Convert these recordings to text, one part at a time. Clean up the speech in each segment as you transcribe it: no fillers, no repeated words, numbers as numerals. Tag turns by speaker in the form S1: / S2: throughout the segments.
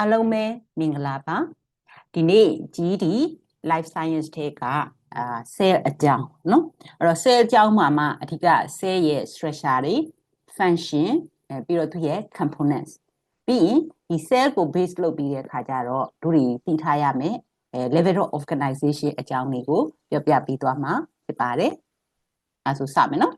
S1: အားလုံးပဲမင်္ဂလာပါဒီနေ့ GD Life Science တွေကcell အကြောင်းเนาะအဲ့တော့ cell အကြောင်းမှာအဓိက cell ရဲ့ structure တွေ function ပြီးတော့သူရဲ့ components ပြီးရင်ဒီ cell ကို base လုပ်ပြီးတဲ့အခါကျတော့တို့တွေသိထားရမယ်level of organization အကြောင်းတွေကိုပြောပြပေးသွားမှာဖြစ်ပါတယ်အဲ့ဆိုစမယ်เนาะ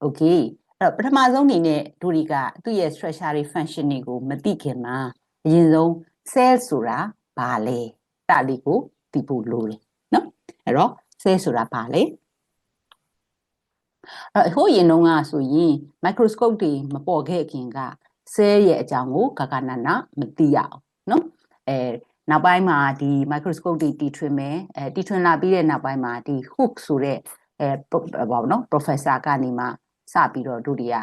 S1: Okay အဲ့တော့ပထမဆုံးအနေနဲ့တို့တွေကသူ့ရဲ့ structure တွေ function တွေကိုမသိခင်မှာအရင်ဆုံး cell ဆိုတာဘာလဲဒါလေးကိုသိဖို့လိုတယ်เนาะအဲ့တော့ cell ဆိုတာဘာလဲဟိုရင်တုန်းကဆိုရင် microscope တွေမပေါ်ခဲ့ခင်က cell ရဲ့အကြောင်းကိုဂဂနနမသိရအောင်เนาะနောက်ပိုင်းမှာဒီ microscope တွေတီထွင်မယ်တီထွင်လာပြီးတဲ့နောက်ပိုင်းမှာဒီ Hooke ဆိုတဲ့ဘာလို့နော် professor ကနေမှစပြီးတော့တို့တွေက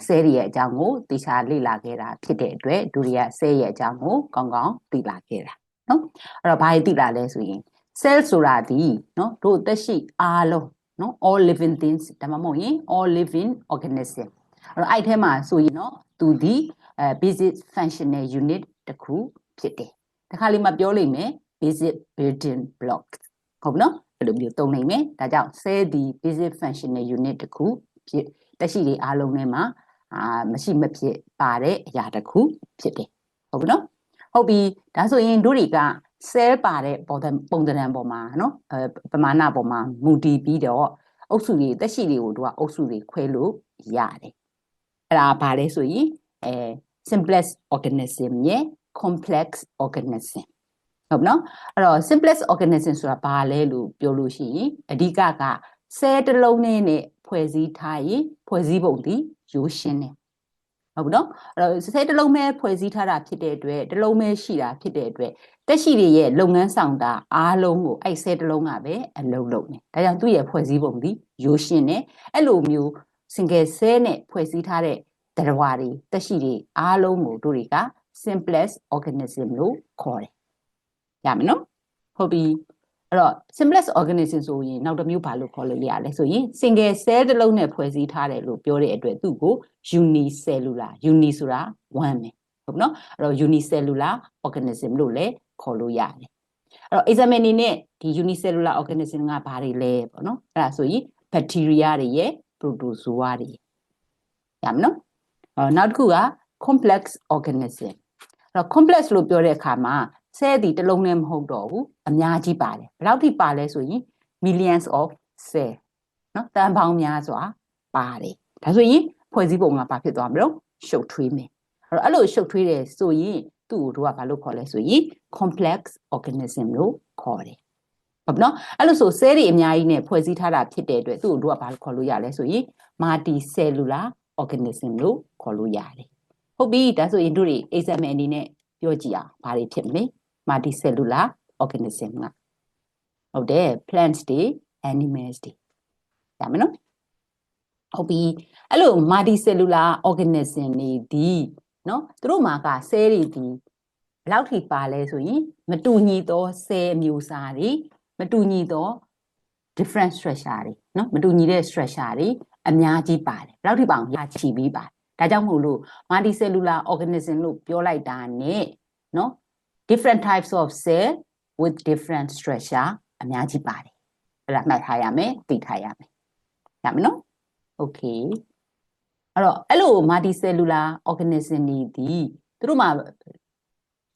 S1: cell ရဲ့အကြောင်းကိုသေချာလေ့လာခဲ့တာဖြစ်တဲ့အတွက်တို့တွေက cell ရဲ့အကြောင်းကိုကောင်းကောင်းသိလာခဲ့တာเนาะအဲ့တော့ဘာသိလာလဲဆိုရင် cell ဆိုတာဒီเนาะတို့သက်ရှိအားလုံးเนาะ all living things ဒါမှမဟုတ်ရင် all living organism အဲ့ထဲမှာဆိုရင်เนาะသူဒီ basic functional unit တစ်ခုဖြစ်တယ်တခါလေးမှပြောလိမ့်မယ် basic building block ဟုတ်နော်အဲ့လိုမျိုးသုံးနိုင်မယ်ဒါကြောင့် cell ဒီ basic functional unit တစ်ခုဖြစ်တက်ရှိတွေအားလုံးထဲမှာမရှိမဖြစ်ပါတဲ့အရာတစ်ခုဖြစ်တယ်ဟုတ်ပြီနော်ဟုတ်ပြီဒါဆိုရင်တို့တွေက cell ပါတဲ့ပုံသဏ္ဍာန်ပေါ်မှာနော်ပမာဏပေါ်မှာမူတည်ပြီးတော့အုပ်စုတွေတက်ရှိတွေကိုတို့ကအုပ်စုတွေခွဲလို့ရတယ်အဲ့ဒါဘာလဲဆိုရင်simplest organism ရဲ့ complex organism ဟုတ်နော်အဲ့တော့ simplest organism ဆိုတာဘာလဲလို့ပြောလို့ရှိရင်အဓိကက cell တစ်လုံးနဲ့ဖွဲ့စည်းထားရင်ဖွဲ့စည်းပုံဒီရိုးရှင်းတယ်ဟုတ်ပြီနော်အဲ့တော့ cell တစ်လုံးပဲဖွဲ့စည်းထားတာဖြစ်တဲ့အတွက်တစ်လုံးပဲရှိတာဖြစ်တဲ့အတွက်တက်ရှိတွေရဲ့လုပ်ငန်းဆောင်တာအားလုံးကိုအဲ့ cell တစ်လုံးကပဲအလုပ်လုပ်နေဒါကြောင့်သူ့ရဲ့ဖွဲ့စည်းပုံဒီရိုးရှင်းတယ်အဲ့လိုမျိုး single cell နဲ့ဖွဲ့စည်းထားတဲ့သတ္တဝါတွေတက်ရှိတွေအားလုံးကိုတို့တွေက simplest organism လို့ခေါ်တယ်ရမယ်နော်ဟုတ်ပြီအဲ့တော့ simplest organism ဆိုရင်နောက်တစ်မျိုးဘာလို့ခေါ်လို့ရလဲဆိုရင် single cell တစ်လုံးနဲ့ဖွဲ့စည်းထားတယ်လို့ပြောတဲ့အတွက်သူ့ကို unicellular uni ဆိုတာ one ပဲဟုတ်နော်အဲ့တော့ unicellular organism လို့လည်းခေါ်လို့ရတယ်အဲ့တော့ example အနေနဲ့ဒီ unicellular organism ကဘာတွေလဲပေါ့နော်အဲ့ဒါဆိုရင် bacteria တွေရဲ့ protozoa တွေရမယ်နော်နောက်တစ်ခုက complex organism အဲ့တော့ complex လို့ပြောတဲ့အခါမှာ cell ဒီတစ်လုံးနဲ့မဟုတ်တော့ဘူးအများကြီးပါတယ်ဘယ်လောက်ထိပါလဲဆိုရင် millions of cell เนาะတန်ပေါင်းများစွာပါတယ်ဒါဆိုရင်ဖွဲ့စည်းပုံကဘာဖြစ်သွားမလို့ရှုပ်ထွေးမယ်အဲ့လိုရှုပ်ထွေးတယ်ဆိုရင်သူ့ကိုတို့ကဘာလို့ခေါ်လဲဆိုရင် complex organism လို့ခေါ်တယ်ဟုတ်နော်အဲ့လိုဆို cell တွေအများကြီးနဲ့ဖွဲ့စည်းထားတာဖြစ်တဲ့အတွက်သူ့ကိုတို့ကဘာလို့ခေါ်လို့ရလဲဆိုရင် multicellular organism လို့ခေါ်လို့ရတယ်ဟုတ်ပြီဒါဆိုရင်တို့တွေ example အနေနဲ့ပြောကြည့်အောင်ဘာတွေဖြစ်မလဲ multicellular organism ကဟုတ်တယ် plants တွေ animals တွေရမယ်နော်ဟုတ်ပြီအဲ့လို multicellular organism တွေဒီနော်သူတို့မှာက cell တွေဒီဘယ်လောက်ထိပါလဲဆိုရင်မတူညီသော cell အမျိုးအစားတွေမတူညီသော different structure တွေနော်မတူညီတဲ့ structure တွေအများကြီးပါတယ်ဘယ်လောက်ထိပါအောင်ရချီပြီးပါတယ်ဒါကြောင့်မို့လို့ multicellular organism လို့ပြောလိုက်တာနဲ့နော် different types of cell with different structure အများကြီးပါတယ်အဲ့ဒါမှတ်ထားရမယ်သိထားရမယ်ရမယ်နော် okay အဲ့တော့အဲ့လို multicellular organism တွေဒီသူတို့မှာ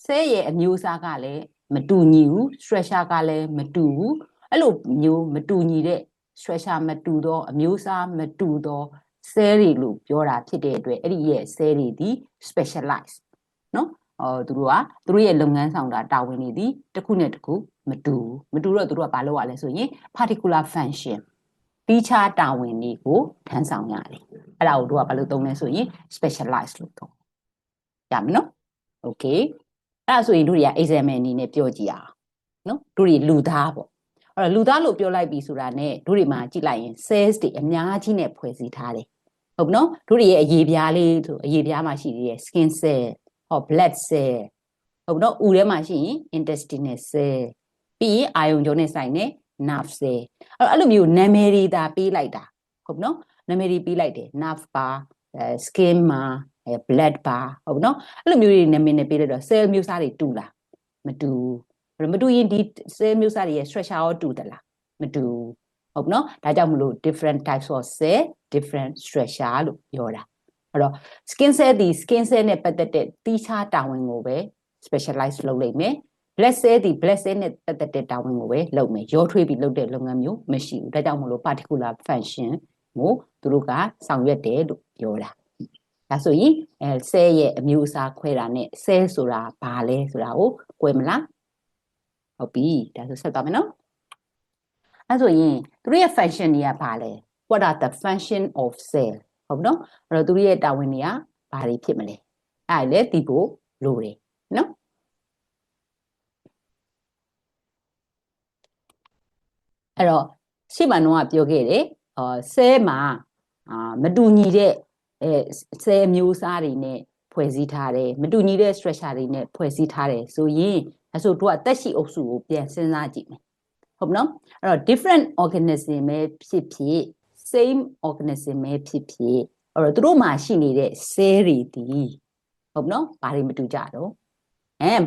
S1: cell ရဲ့အမျိုးအစားကလည်းမတူညီဘူး structure ကလည်းမတူဘူးအဲ့လိုမျိုးမတူညီတဲ့ structure မတူသောအမျိုးအစားမတူသော cell တွေလို့ပြောတာဖြစ်တဲ့အတွက်အဲ့ဒီရဲ့ cell တွေဒီ specialize နော်သူတို့ရဲ့လုပ်ငန်းဆောင်တာတာဝန်တွေဒီတစ်ခုနဲ့တစ်ခုမတူတော့သူတို့ကဘာလုပ်ရလဲဆိုရင် particular function တိကျတာဝန်တွေကိုထမ်းဆောင်ရတယ်အဲ့ဒါကိုတို့ကဘာလို့သုံးလဲဆိုရင် specialize လို့သုံးရမယ်နော် okay အဲ့ဒါဆိုရင်တို့တွေက example အနေနဲ့ပြောကြည့်အောင်နော်တို့တွေလူသားပေါ့အဲ့တော့လူသားလို့ပြောလိုက်ပြီဆိုတာနဲ့တို့တွေမှာကြည့်လိုက်ရင် cells တွေအများကြီးနဲ့ဖွဲ့စည်းထားတယ်ဟုတ်နော်တို့တွေရဲ့အရေပြားလေးဆိုအရေပြားမှာရှိသေးတယ် skin cell blood cell ဟုတ်နော်ဥထဲမှာရှိရင် intestinal cell ပြီးရင်အာယုံကြောနဲ့ဆိုင်တဲ့ nerve cell အဲ့လိုမျိုးနာမည်တွေဒါပေးလိုက်တာဟုတ်နော်နာမည်တွေပေးလိုက်တယ် nerve ပါ skin မှာblood ပါဟုတ်နော်အဲ့လိုမျိုးတွေနာမည်နဲ့ပေးလိုက်တော့ cell မျိုးစားတွေတူလားမတူဘူးမတူရင်ဒီ cell မျိုးစားတွေရဲ့ structure ရောတူသလားမတူဟုတ်နော်ဒါကြောင့်မလို့ different types of cell different structure လို့ပြောတာအဲ့တော့ skin cell ဒီ skin cell နဲ့ပတ်သက်တဲ့တီးခြားတာဝန်ကိုပဲ specialize လုပ်လိုက်မယ် blood cell ဒီ blood cell နဲ့ပတ်သက်တဲ့တာဝန်ကိုပဲလုပ်မယ်ရောထွေးပြီးလုပ်တဲ့လုပ်ငန်းမျိုးမရှိဘူးဒါကြောင့်မလို့ particular function ကိုသူတို့ကဆောင်ရွက်တယ်လို့ပြောတာဒါဆိုရင်cell ရဲ့အမျိုးအစားခွဲတာနဲ့ cell ဆိုတာဘာလဲဆိုတာကိုကွဲမလားဟုတ်ပြီဒါဆိုဆက်သွားမယ်နော်အဲ့ဆိုရင်သူတို့ရဲ့ function တွေကဘာလဲ what are the function of cell ဟုတ်နော်အဲ့တော့သူတို့ရဲ့တာဝန်တွေကဘာတွေဖြစ်မလဲအဲ့ဒါလည်းသိဖို့လိုတယ်နော်အဲ့တော့ရှေ့မှာတော့ပြောခဲ့တယ်cell မှာမတူညီတဲ့cell မျိုးစားတွေနဲ့ဖွဲ့စည်းထားတယ်မတူညီတဲ့ structure တွေနဲ့ဖွဲ့စည်းထားတယ်ဆိုရင်အဲဆိုတို့ကသက်ရှိအုပ်စုကိုပြန်စဉ်းစားကြည့်မယ်ဟုတ်နော်အဲ့တော့ different organism ပဲဖြစ်ဖြစ် same organism ပဲဖြစ်ဖြစ်အဲ့တော့တို့မှာရှိနေတဲ့ cell တွေဒီဟုတ်နော်ဘာတွေမတူကြတော့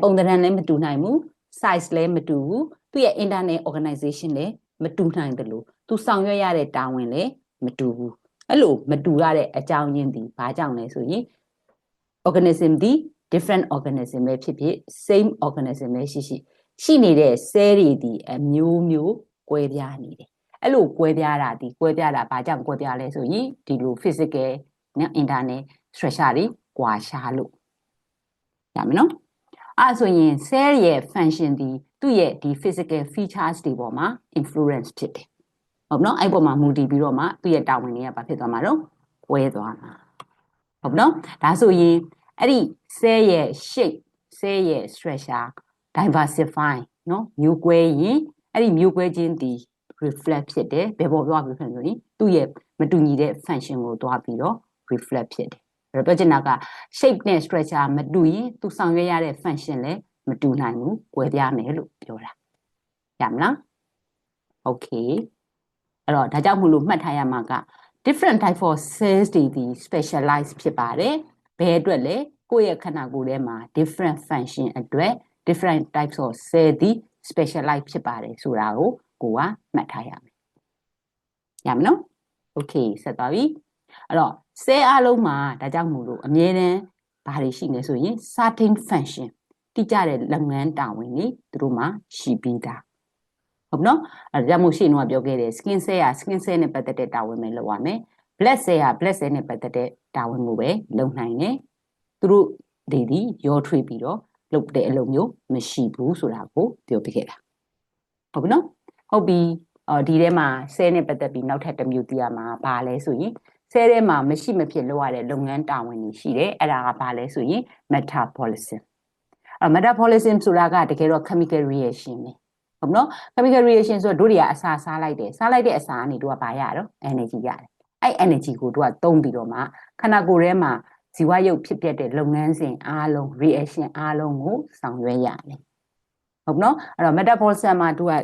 S1: ပုံသဏ္ဍာန်လည်းမတူနိုင်ဘူး size လည်းမတူဘူးသူ့ရဲ့ internal organization လည်းမတူနိုင်တယ်လို့သူဆောင်ရွက်ရတဲ့တာဝန်လည်းမတူဘူးအဲ့လိုမတူရတဲ့အကြောင်းရင်းဒီဘာကြောင့်လဲဆိုရင် organism ဒီ different organism ပဲဖြစ်ဖြစ် same organism ပဲရှိနေတဲ့ cell တွေဒီအမျိုးမျိုးကွဲပြားနေတယ်အဲ့လိုကွဲပြားတာဘာကြောင့်ကွဲပြားလဲဆိုရင်ဒီလို physical နဲ့ internal structure တွေကွာခြားလို့ရမယ်နော်အဲ့ဆိုရင် cell ရဲ့ function ဒီသူ့ရဲ့ဒီ physical features တွေပေါ်မှာ influence ဖြစ်တယ်ဟုတ်နော်အဲ့ပေါ်မှာမူတည်ပြီးတော့မှသူ့ရဲ့တာဝန်တွေကဘာဖြစ်သွားမှာတော့ကွဲသွားမှာဟုတ်နော်ဒါဆိုရင်အဲ့ဒီ cell ရဲ့ shape cell ရဲ့ structure diversify နော်မျိုးကွဲရင်အဲ့ဒီမျိုးကွဲခြင်းဒီ reflect ဖြစ်တယ်ဘယ်ပေါ်သွားပြီးဖြစ်ဆိုရင်သူ့ရဲ့မတူညီတဲ့ function ကိုသွားပြီးတော့ reflect ဖြစ်တယ်အဲ့တော့ပြောချင်တာက shape နဲ့ structure မတူရင်သူဆောင်ရွက်ရတဲ့ function လည်းမတူနိုင်ဘူးကွဲပြားမယ်လို့ပြောတာရမလား okay အဲ့တော့ဒါကြောင့်မို့လို့မှတ်ထားရမှာက different type of cells တွေဒီ specialize ဖြစ်ပါတယ်ဘယ်အတွက်လဲကိုယ့်ရဲ့ခန္ဓာကိုယ်ထဲမှာ different function အတွက် different types of cell ဒီ specialize ဖြစ်ပါတယ်ဆိုတာကိုကမှတ်ထားရမယ်ရမယ်နော် okay ဆက်သွားပြီအဲ့တော့ cell အလုံးမှာဒါကြောင့်မို့လို့အမြဲတမ်းဘာတွေရှိနေဆိုရင် certain function တိကျတဲ့လုပ်ငန်းတာဝန်တွေသူတို့မှာရှိပြီးသားဟုတ်နော်အဲဒါကြောင့်မို့ရှင်းတော့ပြောခဲ့တယ် skin cell က skin cell နဲ့ပတ်သက်တဲ့တာဝန်ပဲလုပ်ရမယ် blood cell က blood cell နဲ့ပတ်သက်တဲ့တာဝန်ကိုပဲလုပ်နိုင်တယ်သူတို့ဒီရောထွေးပြီးတော့လုပ်တဲ့အလုပ်မျိုးမရှိဘူးဆိုတာကိုပြောပြခဲ့တာဟုတ်ပြီနော်ဟုတ်ပြီဒီထဲမှာ cell နဲ့ပတ်သက်ပြီးနောက်ထပ်တစ်မျိုးသိရမှာဘာလဲဆိုရင် cell ထဲမှာမရှိမဖြစ်လုပ်ရတဲ့လုပ်ငန်းတာဝန်တွေရှိတယ်အဲ့ဒါကဘာလဲဆိုရင် metabolism metabolism ဆိုတာကတကယ်တော့ chemical reaction ပဲဟုတ်နော် chemical reaction ဆိုတော့တို့တွေကအစာစားလိုက်တယ်စားလိုက်တဲ့အစာကနေတို့ကဘာရတော့ energy ရတယ်အဲ့ energy ကိုတို့ကသုံးပြီးတော့မှခန္ဓာကိုယ်ထဲမှာဇီဝရုပ်ဖြစ်ပျက်တဲ့လုပ်ငန်းစဉ်အားလုံး reaction အားလုံးကိုဆောင်ရွက်ရတယ်ဟုတ်နော်အဲ့တော့ metabolism မှာတို့က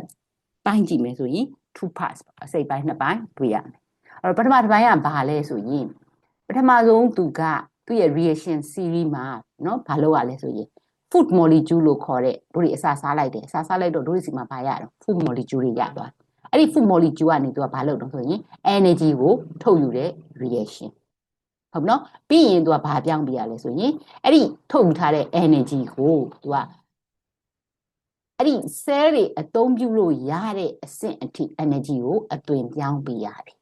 S1: ပိုင်းကြည့်မယ်ဆိုရင် two parts အစိတ်ပိုင်းနှစ်ပိုင်းတွေ့ရမယ်အဲ့တော့ပထမတစ်ပိုင်းကဘာလဲဆိုရင်ပထမဆုံးသူ့ရဲ့ reaction series မှာနော်ဘာလုပ်ရလဲဆိုရင်food molecule လို့ခေါ်တဲ့တို့တွေအစာစားလိုက်တယ်အစာစားလိုက်တော့တို့တွေစီမှာဘာရတော့ food molecule တွေရသွားအဲ့ဒီ food molecule ကနေသူကဘာလုပ်တော့ဆိုရင် energy ကိုထုတ်ယူတဲ့ reaction ဟုတ်နော်ပြီးရင်သူကဘာပြောင်းပြရလဲဆိုရင်အဲ့ဒီထုတ်ယူထားတဲ့ energy ကိုသူကအဲ့ဒီ cell တွေအသုံးပြုလို့ရတဲ့အဆင့်အထိ energy ကိုအသွင်ပြောင်းပြရတယ်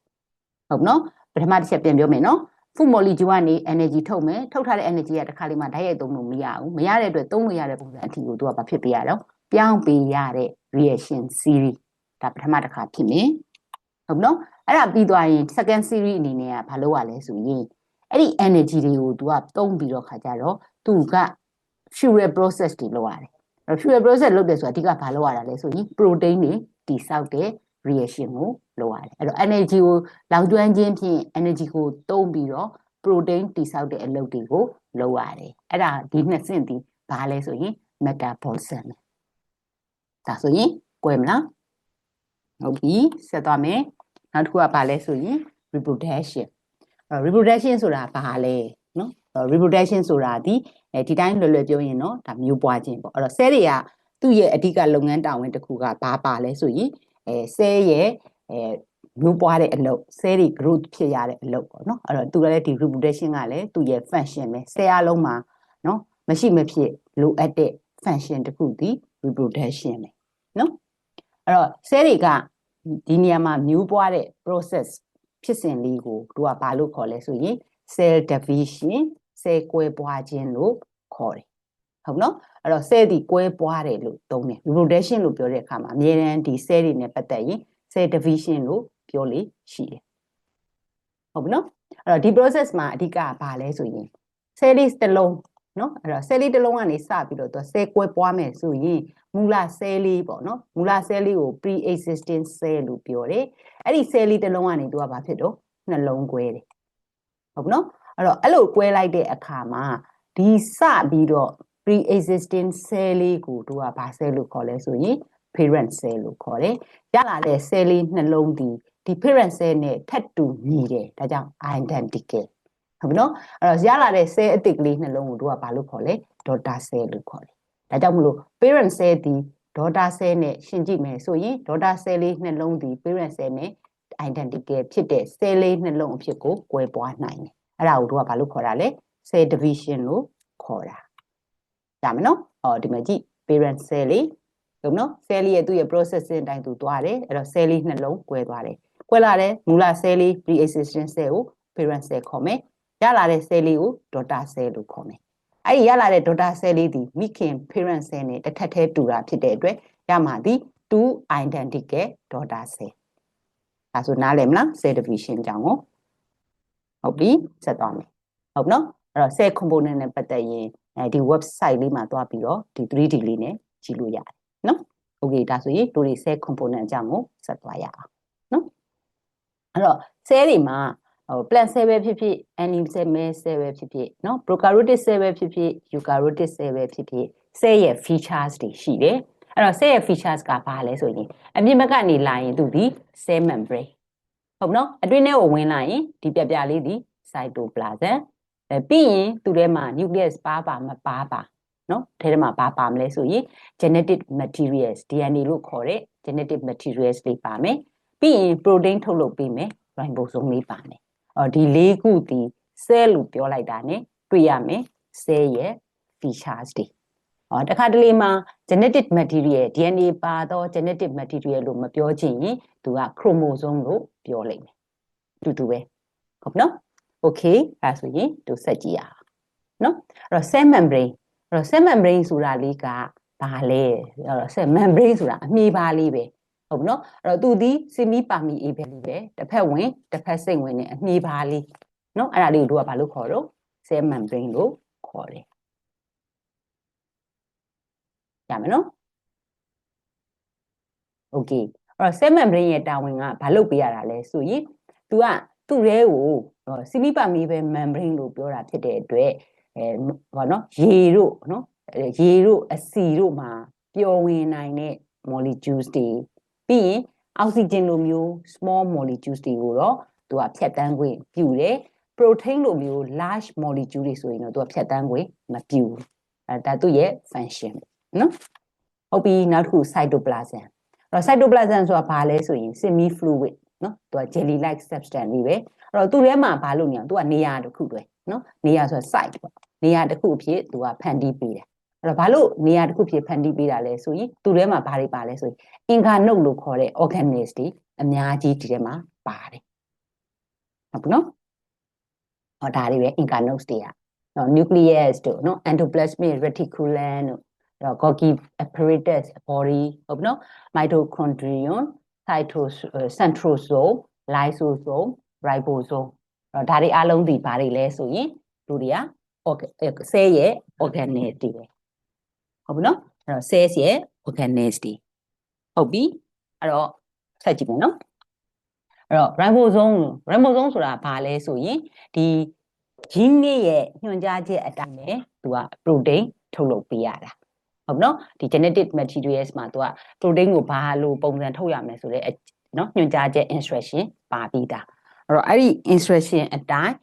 S1: ဟုတ်နော်ပထမတစ်ချက်ပြန်ပြောမယ်နော်food molecule ကနေ energy ထုတ်မယ်ထုတ်ထားတဲ့ energy ကတစ်ခါလေးမှဓာတ်ရိုက်သုံးလို့မရဘူးမရတဲ့အတွက်သုံးလို့ရတဲ့ပုံစံအထိကိုသူကဘာဖြစ်ပေးရတော့ပြောင်းပေးရတဲ့ reaction series ဒါပထမတစ်ခါဖြစ်မယ်ဟုတ်နော်အဲ့ဒါပြီးသွားရင် second series အနေနဲ့ကဘာလုပ်ရလဲဆိုရင်အဲ့ဒီ energy တွေကိုသူကသုံးပြီးတော့ခါကြတော့သူက fuel process တွေလုပ်ရတယ်အဲ့ fuel process လုပ်တယ်ဆိုတာအဓိကဘာလုပ်ရတာလဲဆိုရင် protein တွေတိဆောက်တဲ့ reaction ကိုလုပ်ရတယ်အဲ့တော့ energy ကိုလောင်ကျွမ်းခြင်းဖြင့် energy ကိုသုံးပြီးတော့ protein တိဆောက်တဲ့အလုပ်တွေကိုလုပ်ရတယ်အဲ့ဒါဒီနှစ်ဆင့်ဒီဘာလဲဆိုရင် metabolism ဒါဆိုရင်ကွယ်မလားဟုတ်ပြီဆက်သွားမယ်နောက်တစ်ခုကဘာလဲဆိုရင် reproduction reproduction ဆိုတာဘာလဲနော် reproduction ဆိုတာဒီတိုင်းလွယ်လွယ်ပြောရင်နော်ဒါမျိုးပွားခြင်းပေါ့အဲ့တော့ cell တွေကသူ့ရဲ့အဓိကလုပ်ငန်းတာဝန်တစ်ခုကဘာပါလဲဆိုရင်cell ရဲ့မျိုးပွားတဲ့အလုပ် cell တွေ growth ဖြစ်ရတဲ့အလုပ်ပေါ့နော်အဲ့တော့သူကလည်းဒီ reproduction ကလည်းသူ့ရဲ့ function ပဲ cell အလုံးမှာနော်မရှိမဖြစ်လိုအပ်တဲ့ function တစ်ခုဒီ reproduction ပဲနော်အဲ့တော့ cell တွေကဒီနေရာမှာမျိုးပွားတဲ့ process ဖြစ်စဉ်လေးကိုသူကဘာလို့ခေါ်လဲဆိုရင် cell division cell ကွဲပွားခြင်းလို့ခေါ်တယ်ဟုတ်နော်အဲ့တော့ cell ဒီကွဲပွားတယ်လို့သုံးတယ် reproduction လို့ပြောတဲ့အခါမှာအများတန်းဒီ cell တွေနဲ့ပတ်သက်ရင် cell division လို့ပြောလို့ရှိတယ်ဟုတ်ပြီနော်အဲ့တော့ဒီ process မှာအဓိကဘာလဲဆိုရင် cell လေးတစ်လုံးနော်အဲ့တော့ cell လေးတစ်လုံးကနေစပြီးတော့သူ cell ကွဲပွားမယ်ဆိုရင်မူလ cell လေးပေါ့နော်မူလ cell လေးကို pre-existing cell လို့ပြောတယ်အဲ့ဒီ cell လေးတစ်လုံးကနေသူကဘာဖြစ်တော့နှလုံးကွဲတယ်ဟုတ်ပြီနော်အဲ့တော့အဲ့လိုကွဲလိုက်တဲ့အခါမှာဒီစပြီးတော့ pre-existing cell လေးကိုသူကဘာ cell လို့ခေါ်လဲဆိုရင် parent cell လို့ခေါ်တယ်ရလာတဲ့ cell လေးနှလုံးဒီ parent cell နဲ့ထပ်တူညီတယ်ဒါကြောင့် identical ဟုတ်ပြီနော်အဲ့တော့ရလာတဲ့ cell အသစ်ကလေးနှလုံးကိုသူကဘာလို့ခေါ်လဲ daughter cell လို့ခေါ်တယ်ဒါကြောင့်မလို့ parent cell ဒီ daughter cell နဲ့ရှင်းကြည့်မယ်ဆိုရင် daughter cell လေးနှလုံးဒီ parent cell နဲ့ identical ဖြစ်တဲ့ cell လေးနှလုံးအဖြစ်ကိုကွဲပွားနိုင်တယ်အဲ့ဒါကိုသူကဘာလို့ခေါ်တာလဲ cell division လို့ခေါ်တာဒါမယ်နော်ဒီမှာကြည့် parent cell လေးဟုတ်နော် cell လေးရဲ့သူ့ရဲ့ processing တိုင်းသူသွားတယ်အဲ့တော့ cell လေးနှလုံးကွဲသွားတယ်ကွဲလာတဲ့မူလ cell လေး pre-existing cell ကို parent cell ခေါ်မယ်ရလာတဲ့ cell လေးကို daughter cell လို့ခေါ်မယ်အဲ့ဒီရလာတဲ့ daughter cell လေးဒီမိခင် parent cell နဲ့တစ်ထပ်တည်းတူတာဖြစ်တဲ့အတွက်ရမှာဒီ two identical daughter cell ဒါဆိုနားလည်မလား cell division ကြောင့်ဟုတ်ပြီဆက်သွားမယ်ဟုတ်နော်အဲ့တော့ cell component နဲ့ပတ်သက်ရင်ဒီ website လေးမှာသွားပြီးတော့ဒီ 3D လေးနဲ့ကြည့်လို့ရတယ်နော် okay ဒါဆိုရင်တို့ဒီ cell component အကြောင်းကိုဆက်သွားရအောင်နော်အဲ့တော့ cell တွေမှာplant cell ပဲဖြစ်ဖြစ် animal cell ပဲဖြစ်ဖြစ်နော် prokaryotic cell ပဲဖြစ်ဖြစ် eukaryotic cell ပဲဖြစ်ဖြစ် cell ရဲ့ features တွေရှိတယ်အဲ့တော့ cell ရဲ့ features ကဘာလဲဆိုရင်အပြင်ဘက်ကနေလာရင်သူဒီ cell membrane ဟုတ်နော်အတွင်းထဲကိုဝင်လာရင်ဒီပြပြလေးဒီ cytoplasm ပြီးရင်သူထဲမှာ nucleus ပါမပါနော်ထဲမှာပါမလဲဆိုရင် genetic materials DNA လို့ခေါ်တဲ့ genetic materials တွေပါမယ်ပြီးရင် protein ထုတ်လုပ်ပေးမယ် ribosome လေးပါမယ်ဒီ၄ခုဒီ cell လို့ပြောလိုက်တာ ਨੇ တွေ့ရမယ် cell ရဲ့ features တွေတခါတလေမှာ genetic material DNA ပါတော့ genetic material လို့မပြောချင်ရင်သူက chromosome လို့ပြောလိုက်မယ်တူတူပဲဟုတ်နော် okay အဲဆိုရင်သူဆက်ကြည့်ရအောင်နော်အဲ့တော့ cell membrane အဲ့တော့ cell membrane ဆိုတာလေးကဘာလဲအဲ့တော့ cell membrane ဆိုတာအမြှေပါလေးပဲဟုတ်နော်အဲ့တော့သူဒီ semi permeable လေးပဲတစ်ဖက်ဝင်တစ်ဖက်စိမ့်ဝင်တဲ့အမြှေပါလေးနော်အဲ့ဒါလေးကိုတို့ကဘာလို့ခေါ်တော့ cell membrane လို့ခေါ်တယ်ရမယ်နော် okay အဲ့တော့ cell membrane ရဲ့တာဝန်ကဘာလုပ်ပေးရတာလဲဆိုရင် तू ကသူ့ရဲကို semi permeable membrane လို့ပြောတာဖြစ်တဲ့အတွက်ဘာနော်ရေတို့နော်ရေတို့အဆီတို့မှာပျော်ဝင်နိုင်တဲ့ molecules တွေပြီးရင် oxygen လိုမျိုး small molecules တွေကိုတော့ तू ကဖြတ်တန်းခွင့်ပြုတယ် protein လိုမျိုး large molecule တွေဆိုရင်တော့ तू ကဖြတ်တန်းခွင့်မပြုဘူးဒါသူ့ရဲ့ function နော်ဟုတ်ပြီနောက်တစ်ခု cytoplasm အဲ့တော့ cytoplasm ဆိုတာဘာလဲဆိုရင် semi fluid နော်သူက jelly like substance လေးပဲအဲ့တော့သူ့ထဲမှာဘာလုပ်နေအောင်သူကနေရာတစ်ခုတွဲနော်နေရာဆိုတာ site ပေါ့နေရာတစ်ခုအဖြစ်သူကဖန်တီးပေးတယ်အဲ့တော့ဘာလို့နေရာတစ်ခုဖြစ်ဖန်တီးပေးတာလဲဆိုရင်သူ့ထဲမှာဘာတွေပါလဲဆိုရင် incarnate လို့ခေါ်တဲ့ organelles တွေအများကြီးဒီထဲမှာပါတယ်ဟုတ်ပြီနော်ဟောဒါတွေပဲ incarnates တွေကနော် nucleus တို့နော် endoplasmic reticulum တို့Golgi apparatus body ဟုတ်ပြီနော် mitochondrion centrosome lysosome ribosome ဒါတွေအားလုံးဒီဘာတွေလဲဆိုရင်တို့တွေက cell ရဲ့ organelles တွေပဲဟုတ်ပြီနော်အဲ့တော့ cell ရဲ့ organelles တွေဟုတ်ပြီအဲ့တော့ဆက်ကြည့်မယ်နော်အဲ့တော့ ribosome ဆိုတာဘာလဲဆိုရင်ဒီ gene ရဲ့ညွှန်ကြားချက်အတိုင်းပဲသူက protein ထုတ်လုပ်ပေးရတာဟုတ်နော်ဒီ genetic materials မှာသူက protein ကိုဘာလို့ပုံစံထုတ်ရမယ်ဆိုတဲ့နော်ညွှန်ကြားချက် instruction ပါပြီးတာ အဲ့ဒီ instruction အတိုင်း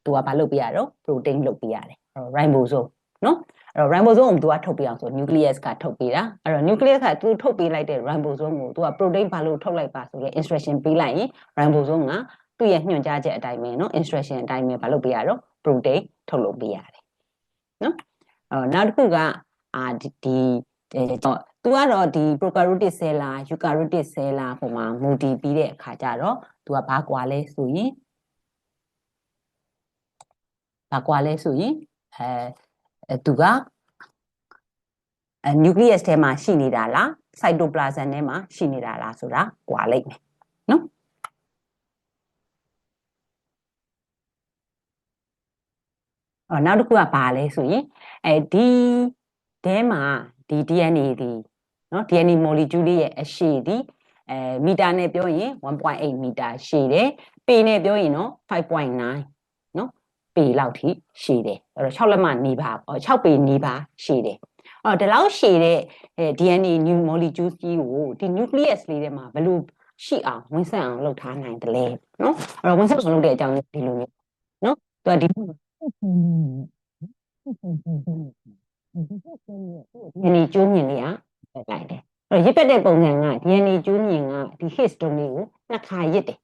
S1: သူကဘာလုပ်ပြရတော့ protein လုပ်ပြရတယ်ribosome နော်အဲ့တော့ ribosome ကိုသူကထုတ်ပြအောင်ဆို nucleus ကထုတ်ပြတာအဲ့တော့ nucleus ကသူထုတ်ပြလိုက်တဲ့ ribosome ကိုသူက protein ဘာလို့ထုတ်လိုက်ပါဆိုတဲ့ instruction ပေးလိုက်ရင် ribosome ကသူ့ရဲ့ညွှန်ကြားချက်အတိုင်းပဲနော် instruction အတိုင်းပဲဘာလုပ်ပြရတော့ protein ထုတ်လုပ်ပြရတယ်နော်နောက်တစ်ခုကသူကတော့ဒီ prokaryotic cell လား eukaryotic cell လားဟိုမှာမူတည်ပြီးတဲ့အခါကျတော့သူကဘာကွာလဲဆိုရင်သူကnucleus ထဲမှာရှိနေတာလား cytoplasm ထဲမှာရှိနေတာလားဆိုတာကွာလိုက်မယ်နော်နောက်တစ်ခုကဘာလဲဆိုရင်ဒီထဲမှာဒီ DNA ဒီနော် DNA molecule ရဲ့အရှည်ဒီမီတာနဲ့ပြောရင် 1.8 မီတာရှည်တယ်ပေနဲ့ပြောရင်တော့ 5.9 နော်ပေလောက်ထိရှည်တယ်အဲ့တော့6လက်မနီးပါ6ပေနီးပါရှည်တယ်ဒီလောက်ရှည်တဲ့ DNA new molecule ကြီးကိုဒီ nucleus လေးထဲမှာဘယ်လိုရှိအောင်ဝင်ဆက်အောင်လုပ်ထားနိုင်တယ်လဲနော်အဲ့တော့ဝင်ဆက်အောင်လုပ်တဲ့အကြောင်းဒီလိုမျိုးနော်သူကဒီDNA ကျိုးမြင်လေးอ่ะလိုက်တယ်အဲ့တော့ရစ်ပတ်တဲ့ပုံစံက DNA ကျိုးမြင်ကဒီ histone လေးကိုနှစ်ခါရစ်တယ်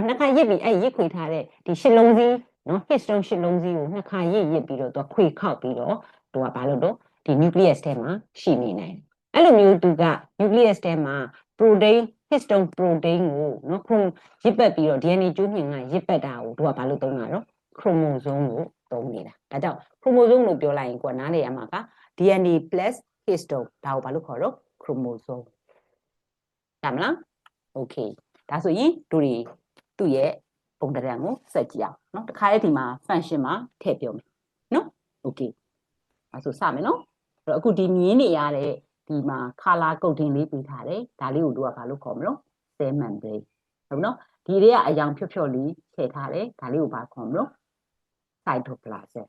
S1: နှစ်ခါရစ်ပြီးအဲ့ရစ်ခွေထားတဲ့ဒီရှစ်လုံးစည်းနော် histone ရှစ်လုံးစည်းကိုနှစ်ခါရစ်ပြီးတော့သူခွေခောက်ပြီးတော့သူကဘာလို့တော့ဒီ nucleus ထဲမှာရှိနေနိုင်တယ်အဲ့လိုမျိုးသူက nucleus ထဲမှာ protein histone protein ကိုနော်ရစ်ပတ်ပြီးတော့ DNA ကျိုးမြင်ကရစ်ပတ်တာကိုသူကဘာလို့သုံးတာတော့ chromosome ကိုသုံးနေတာဒါကြောင့် chromosome လို့ပြောလိုက်ရင်ကိုကနားလည်ရမှာက DNA plus histone ဒါကိုဘာလို့ခေါ်တော့ chromosome ဒါမလား okay ဒါဆိုရင်တို့တွေသူ့ရဲ့ပုံသဏ္ဍာန်ကိုဆက်ကြည့်အောင်เนาะတခါလေးဒီမှာ function မှာထည့်ပြောမယ်เนาะ okay အဲဆိုစမယ်เนาะအဲ့တော့အခုဒီမြင်းနေရတဲ့ဒီမှာ color coding လေးပေးထားတယ်ဒါလေးကိုတို့ကဘာလို့ခေါ်မလို့ cell membrane ဟုတ်เนาะဒီတွေကအယောင်ဖြော့ဖြော့လေးထည့်ထားတယ်ဒါလေးကိုဘာခေါ်မလို့ cytoplasm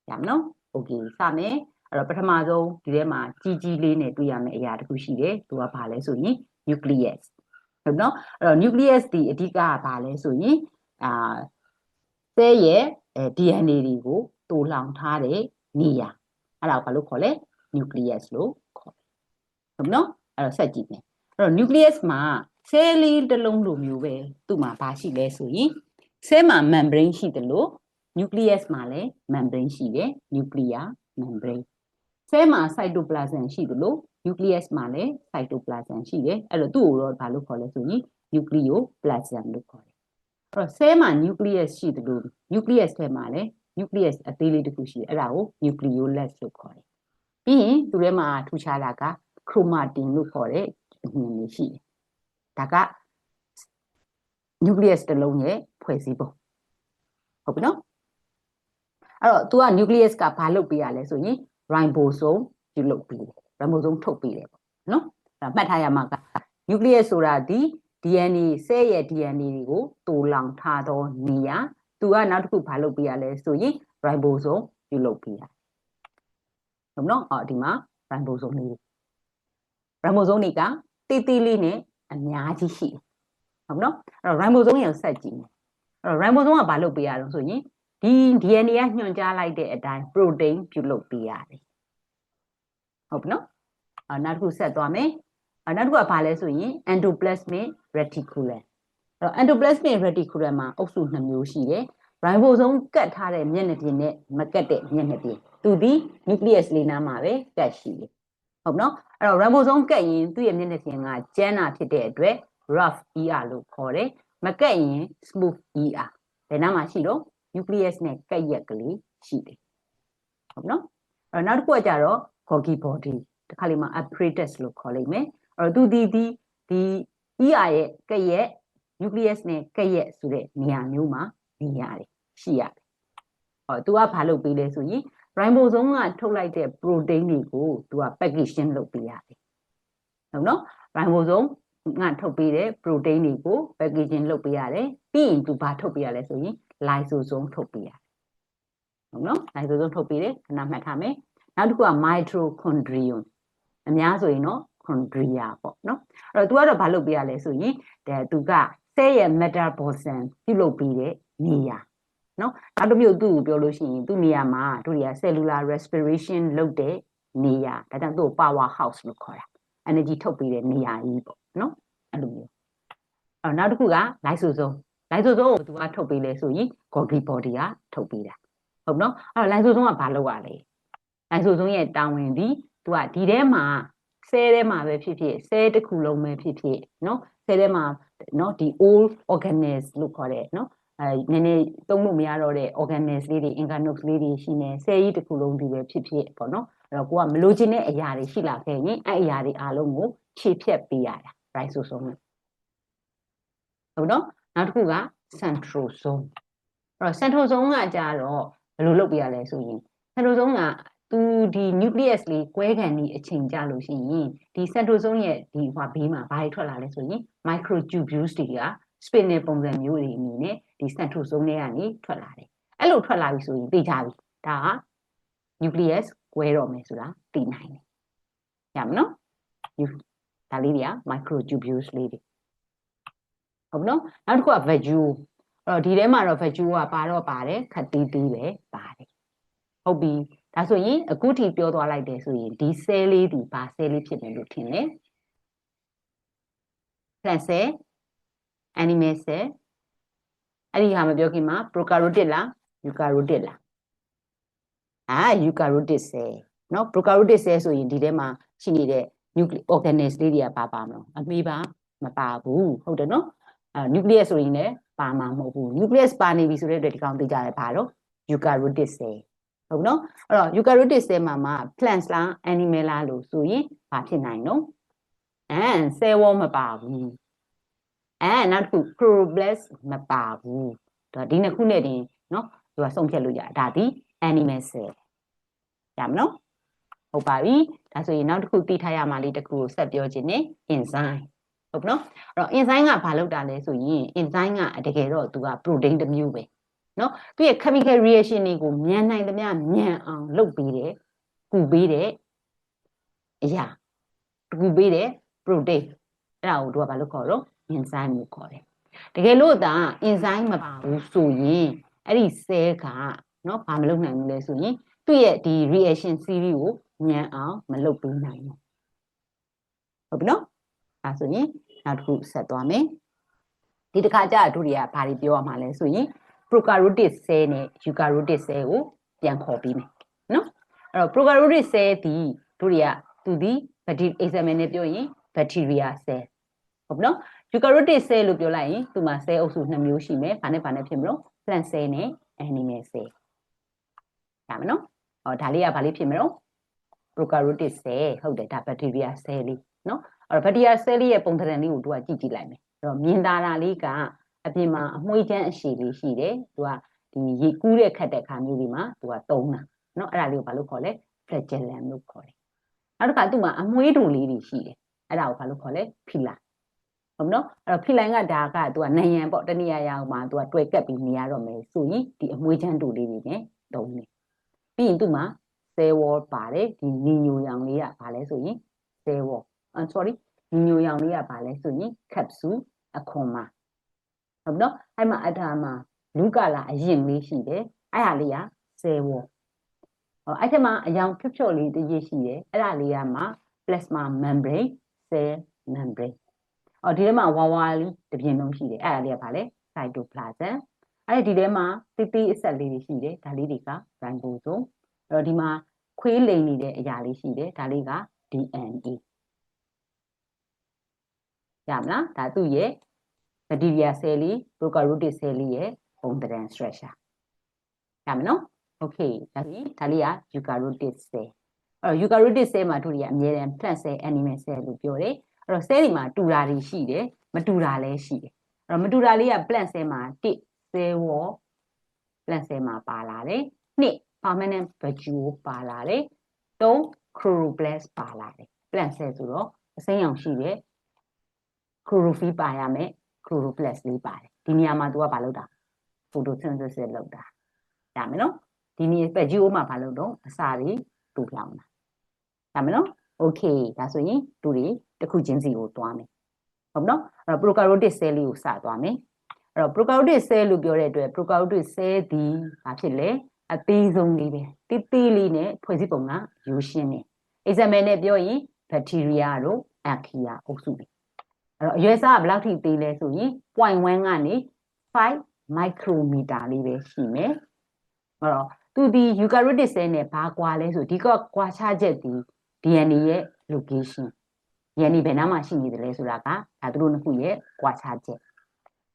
S1: ရမနော် okay စမယ်အဲ့တော့ပထမဆုံးဒီထဲမှာကြီးကြီးလေးနဲ့တွေ့ရမယ့်အရာတစ်ခုရှိတယ်သူကဘာလဲဆိုရင် nucleus ဟုတ်နော်အဲ့တော့ nucleus ဒီအဓိကကဘာလဲဆိုရင်cell ရဲ့DNA တွေကိုတူလောင်ထားတဲ့နေရာအဲ့ဒါကိုဘာလို့ခေါ်လဲ nucleus လို့ခေါ်တယ်ဟုတ်နော်အဲ့တော့ဆက်ကြည့်မယ်အဲ့တော့ nucleus မှာ cell လေးတစ်လုံးလိုမျိုးပဲသူ့မှာဘာရှိလဲဆိုရင် cell မှာ membrane ရှိတယ်လို့nucleus မှာလည်း membrane ရှိတယ် nuclear membrane cell မှာ cytoplasm ရှိတယ်လို့ nucleus မှာလည်း cytoplasm ရှိတယ်အဲ့တော့သူ့ကိုတော့ဘာလို့ခေါ်လဲဆိုရင် nucleoplasm လို့ခေါ်တယ်အဲ့တော့ cell မှာ nucleus ရှိတယ်လို့ nucleus ထဲမှာလည်း nucleus အသေးလေးတစ်ခုရှိတယ်အဲ့ဒါကို nucleolus လို့ခေါ်တယ်ပြီးရင်သူထဲမှာထူခြားတာက chromatin လို့ခေါ်တဲ့အမြင်လေးရှိတယ်ဒါက nucleus တစ်လုံးရဲ့ဖွဲ့စည်းပုံဟုတ်ပြီနော်အဲ့တော့ तू က nucleus ကဘာလုပ်ပေးရလဲဆိုရင် ribosome ပြုလုပ်ပေးတယ် ribosome ထုတ်ပေးတယ်ပေါ့နော်အဲ့မှတ်ထားရမှာက nucleus ဆိုတာဒီ DNA cell ရဲ့ DNA တွေကိုတူလောင်ထားသောနေရာ तू ကနောက်တစ်ခုဘာလုပ်ပေးရလဲဆိုရင် ribosome ပြုလုပ်ပေးရဟုတ်နော်ဒီမှာ ribosome လေး ribosome တွေကတိတိလေးနဲ့အများကြီးရှိတယ်ဟုတ်နော်အဲ့တော့ ribosome ကိုဆက်ကြည့်မယ်အဲ့တော့ ribosome ကဘာလုပ်ပေးရလဲဆိုရင်ဒီ DNA ကညွှန်ကြားလိုက်တဲ့အတိုင်း protein ပြုလုပ်ပေးရတယ်ဟုတ်ပြီနော်နောက်တစ်ခုဆက်သွားမယ်နောက်တစ်ခုကဘာလဲဆိုရင် endoplasmic reticulum အဲ့တော့ endoplasmic reticulum မှာအုပ်စု2မျိုးရှိတယ် ribosome ကတ်ထားတဲ့မျက်နှာပြင်နဲ့မကတ်တဲ့မျက်နှာပြင်သူဒီ nucleus လေးနားမှာပဲကတ်ရှိတယ်ဟုတ်နော်အဲ့တော့ ribosome ကတ်ရင်သူ့ရဲ့မျက်နှာပြင်ကကျန်းတာဖြစ်တဲ့အတွက် rough ER လို့ခေါ်တယ်မကတ်ရင် smooth ER ဘယ်နားမှာရှိတော့nucleus နဲ့ကပ်ရက်ကလေးရှိတယ်ဟုတ်နော်အဲ့တော့နောက်တစ်ခုကကြတော့ Golgi body တခါလေးမှာ apparatus လို့ခေါ်လိုက်မယ်အဲ့တော့သူဒီ ER ရဲ့ကပ်ရက် nucleus နဲ့ကပ်ရက်ဆိုတဲ့နေရာမျိုးမှာနေရတယ်ရှိရတယ်ဟောသူကဘာလုပ်ပေးလဲဆိုရင် ribosome ကထုတ်လိုက်တဲ့ protein တွေကိုသူက packaging လုပ်ပေးရတယ်ဟုတ်နော် ribosome ကထုတ်ပေးတဲ့ protein တွေကို packaging လုပ်ပေးရတယ်ပြီးရင်သူဘာထုတ်ပေးရလဲဆိုရင် lysosome ထုတ်ပေးရတယ်ဟုတ်နော် lysosome ထုတ်ပေးတယ်ခဏမှတ်ထားမယ်နောက်တစ်ခုက mitochondrion အများဆိုရင်တော့ chondria ပေါ့နော်အဲ့တော့ तू ကတော့ဘာလုပ်ပေးရလဲဆိုရင်သူက ဆဲရဲ့ metabolism ပြုလုပ်ပြီးတဲ့နေရာနော်နောက်တစ်မျိုးသူ့ကိုပြောလို့ရှိရင်သူ့နေရာမှာတို့တွေက cellular respiration လုပ်တဲ့နေရာဒါကြောင့်သူ့ကို power house လို့ခေါ်တာ energy ထုတ်ပေးတဲ့နေရာကြီးပေါ့နော်အဲ့လိုမျိုးနောက်တစ်ခုက lysosome ကိုသူကထုတ်ပေးလဲဆိုရင် Golgi body ကထုတ်ပေးတာဟုတ်နော်အဲ့တော့ lysosome ကဘာလုပ်ရလဲ lysosome ရဲ့တာဝန်ဒီသူကဒီထဲမှာဆဲထဲမှာပဲဖြစ်ဖြစ်ဆဲတစ်ခုလုံးပဲဖြစ်ဖြစ်နော်ဆဲထဲမှာနော်ဒီ old organelles လို့ခေါ်တဲ့နော်နည်းနည်းသုံးလို့မရတော့တဲ့ organelles လေးတွေ organelles လေးတွေရှိနေဆဲကြီးတစ်ခုလုံးဒီပဲဖြစ်ဖြစ်ပေါ့နော်အဲ့တော့ကိုကမလိုချင်တဲ့အရာတွေရှိလာခဲ့ရင်အဲ့အရာတွေအားလုံးကိုခြေဖြတ်ပေးရတာ lysosome ဟုတ်နော်နောက်တစ်ခုက centrosome အဲ့တော့ centrosome ကကြတော့ဘယ်လိုလုပ်ပြရလဲဆိုရင် centrosome ကသူဒီ nucleus လေးကွဲခံဒီအချိန်ကြလို့ရှိရင်ဒီ centrosome ရဲ့ဒီဟိုဘေးမှာဘာတွေထွက်လာလဲဆိုရင် microtubules တွေက spinal ပုံစံမျိုးတွေအနေနဲ့ဒီ centrosome ထဲကနေထွက်လာတယ်အဲ့လိုထွက်လာပြီဆိုရင်သိကြပြီဒါက nucleus ကွဲတော့မယ်ဆိုတာသိနိုင်တယ်ရမနော်ဒါလေးတွေက microtubules လေးတွေဟုတ်နော်နောက်တစ်ခုက vacuole အဲ့တော့ဒီထဲမှာတော့ vacuole ကပါတော့ပါတယ်ခက်သေးသေးပဲပါတယ်ဟုတ်ပြီဒါဆိုရင်အခုထိပြောသွားလိုက်တယ်ဆိုရင်ဒီ cell လေးဒီဘာ cell လေးဖြစ်မယ်လို့ထင်လဲ plant cell animal cell အဲ့ဒီဟာမပြောခင်မှာ prokaryotic လား eukaryotic လားeukaryotic cell เนาะ prokaryotic cell ဆိုရင်ဒီထဲမှာရှိနေတဲ့ nuclear organelles လေးတွေကပါမလို့အမေးပါမပါဘူးဟုတ်တယ်เนาะnucleus ဆိုရင်လည်းပါမှာမဟုတ်ဘူး nucleus ပါနေပြီဆိုတဲ့အတွက်ဒီကောင်သိကြတယ်ဘာလို့ eukaryotic cell ဟုတ်နော်အဲ့တော့ eukaryotic cell မှာ plants လား animal လားလို့ဆိုရင်ဘာဖြစ်နိုင်နော်cell wall မပါဘူးနောက်တစ်ခု chloroplast မပါဘူးဒီနှစ်ခုနဲ့တင်နော်သူကဆုံးဖြတ်လို့ရဒါဒီ animal cell ရမနော်ဟုတ်ပါပြီဒါဆိုရင်နောက်တစ်ခုသိထားရမှာလေးတစ်ခုကိုဆက်ပြောခြင်းနဲ့ enzyme ဟုတ်နော်အဲ့တော့ enzyme ကဘာလုပ်တာလဲဆိုရင် enzyme ကတကယ်တော့သူက protein တစ်မျိုးပဲနော်သူရဲ့ chemical reaction တွေကိုမြန်နိုင်သမျှမြန်အောင်လုပ်ပေးတယ်ကူပေးတဲ့အရာကူပေးတဲ့ protein အဲ့ဒါကိုသူကဘာလို့ခေါ်တော့ enzyme လို့ခေါ်တယ်တကယ်လို့ဒါ enzyme မပါဘူးဆိုရင်အဲ့ဒီ cell ကနော်ဘာမလုပ်နိုင်ဘူးလဲဆိုရင်သူ့ရဲ့ဒီ reaction series ကိုမြန်အောင်မလုပ်ပေးနိုင်ဘူးဟုတ်ပြီနော်အဲဆိုရင်နောက်တစ်ခုဆက်သွားမယ်ဒီတစ်ခါကျတို့တွေကဘာတွေပြောရမှာလဲဆိုရင် prokaryotic cell နဲ့ eukaryotic cell ကိုပြန်ခေါ်ပြီးမယ်နော်အဲ့တော့ prokaryotic cell ဒီတို့တွေကသူဒီ example နဲ့ပြောရင် bacteria cell ဟုတ်နော် eukaryotic cell လို့ပြောလိုက်ရင်သူမှာ cell အုပ်စု2မျိုးရှိမယ်ဘာနဲ့ဖြစ်မလို့ plant cell နဲ့ animal cell ရမယ်နော်ဟောဒါလေးကဘာလေးဖြစ်မလို့ prokaryotic cell ဟုတ်တယ်ဒါ bacteria cell လေးနော်အဲ့တော့ bacteria cell လေးရဲ့ပုံသဏ္ဍာန်လေးကိုတို့ကကြည့်လိုက်မယ်အဲ့တော့မြင်သာတာလေးကအပြင်မှာအမွှေးချမ်းအရှည်လေးရှိတယ်သူကဒီရေကူးတဲ့ခတ်တဲ့ခါမျိုးဒီမှာသူကတုံးတာเนาะအဲ့ဒါလေးကိုဘာလို့ခေါ်လဲ flagellum လို့ခေါ်တယ်နောက်တစ်ခါသူ့မှာအမွှေးတူလေးတွေရှိတယ်အဲ့ဒါကိုဘာလို့ခေါ်လဲ filament ဟုတ်နော်အဲ့တော့ filament ကဒါကသူကနံရံပေါ့တနည်းအားဖြင့်မှာသူကတွယ်ကပ်ပြီးနေရတော့မယ်ဆိုရင်ဒီအမွှေးချမ်းတူလေးတွေနဲ့တုံးတယ်ပြီးရင်သူ့မှာ cell wall ပါတယ်ဒီညီညိုရောင်လေးကဘာလဲဆိုရင် cell wall sorry ညီညိုရောင်လေးကဘာလဲဆိုရင် capsule အခွန်မှာဟုတ်နော်အဲ့မှာအထာမှာလူကလာအရင်လေးရှိတယ်အဲ့ဟာလေးက cell wall အဲ့ထက်မှာအယောင်ဖြော့လေးတည်းရှိတယ်အဲ့ဒါလေးကမှ plasma membrane cell membrane ဒီထဲမှာဝါဝါလေးတစ်ပြင်လုံးရှိတယ်အဲ့ဒါလေးကဘာလဲ cytoplasm အဲ့ဒီထဲမှာတိအဆက်လေးတွေရှိတယ်ဒါလေးတွေက ribosome အဲ့တော့ဒီမှာခွေးလိမ်နေတဲ့အရာလေးရှိတယ်ဒါလေးက DNA ရမလားဒါသူ့ရဲ့ bacteria cell လေး prokaryotic cell လေးရဲ့ပုံသဏ္ဍာန် structure ရမယ်နော် okay ဒါလေးက eukaryotic cell အဲ့တော့ eukaryotic cell မှာတို့တွေကအမြဲတမ်း plant cell animal cell လို့ပြောတယ်အဲ့တော့ cell တွေမှာတူတာတွေရှိတယ်မတူတာလည်းရှိတယ်အဲ့တော့မတူတာလေးက plant cell မှာcell wall plant cell မှာပါလာတယ်permanent vacuole ပါလာတယ်chloroplast ပါလာတယ် plant cell ဆိုတော့အစိမ်းရောင်ရှိတယ် chlorophyll ပါရမယ် chloroplast လေးပါတယ်ဒီနေရာမှာသူကဘာလုပ်တာ photosynthesis လုပ်တာရမယ်နော်ဒီနေ့ vacuole မှာဘာလုပ်တော့အစာတွေတူလောင်တာရမယ်နော် okay ဒါဆိုရင်သူတွေတစ်ခုချင်းစီကိုတွားမယ် ဟုတ်နော်အဲ့တော့ prokaryotic cell လေးကိုစသွားမယ်အဲ့တော့ prokaryotic cell လို့ပြောတဲ့အတွက် prokaryotic cell ဒီဘာဖြစ်လဲအသေးဆုံးလေးပဲတိတိလေးနဲ့ဖွဲ့စည်းပုံကရိုးရှင်းတယ် example နဲ့ပြောရင် bacteria တို့ archaea အုပ်စုတွေအဲ့တော့အရွယ်စားကဘယ်လောက်ထိသေးလဲဆိုရင် 0.1 ကနေ5 micrometer လေးပဲရှိမယ်အဲ့တော့သူဒီ eukaryotic cell နဲ့ဘာကွာလဲဆိုဒီကကွာခြားချက်ဒီ DNA ရဲ့ location DNA ဘယ်နားမှာရှိနေတယ်လဲဆိုတာကဒါသူတို့နှစ်ခုရဲ့ကွာခြားချက်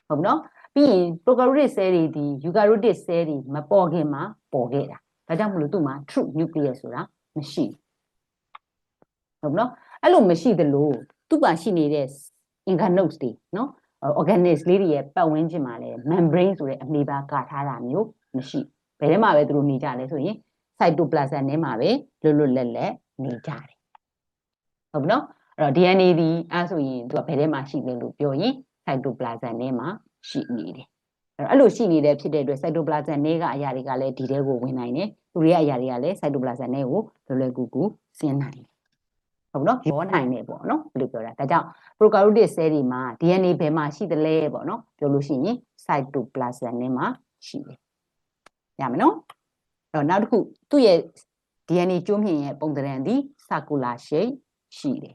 S1: ဟုတ်နော်ပြီးရင် prokaryotic cell တွေဒီ eukaryotic cell တွေမပေါ်ခင်မှာပေါ်ခဲ့တာဒါကြောင့်မလို့သူ့မှာ true nucleus ဆိုတာမရှိဟုတ်နော်အဲ့လိုမရှိသလိုသူ့မှာရှိနေတဲ့ organelles တွေနော် organelles လေးတွေရဲ့ပတ်ဝန်းကျင်မှာလည်း membrane ဆိုတဲ့အမေးပါကာထားတာမျိုးမရှိဘယ်ထဲမှာပဲသူတို့နေကြလဲဆိုရင် cytoplasm ထဲမှာပဲလွတ်လွတ်လပ်လပ်နေကြတယ်ဟုတ်နော်အဲ့တော့ DNA ဒီအဲ့ဆိုရင်သူကဘယ်ထဲမှာရှိလဲလို့ပြောရင် cytoplasm ထဲမှာရှိနေတယ်အဲ့လိုရှိနေတဲ့ဖြစ်တဲ့အတွက် cytoplasm ထဲကအရာတွေကလည်းဒီထဲကိုဝင်နိုင်တယ်သူတွေရဲ့အရာတွေကလည်း cytoplasm ထဲကိုလွယ်လွယ်ကူကူဆင်းနိုင်တယ်ဟုတ်နော်ရောနိုင်တယ်ပေါ့နော်ဘယ်လိုပြောတာဒါကြောင့် prokaryotic cell တွေမှာ DNA ဘယ်မှာရှိသလဲပေါ့နော်ပြောလို့ရှိရင် cytoplasm ထဲမှာရှိတယ်ရမယ်နော်အဲ့တော့နောက်တစ်ခုသူ့ရဲ့ DNA ကျိုးမြင့်ရဲ့ပုံသဏ္ဍာန်ဒီ circular shape ရှိတယ်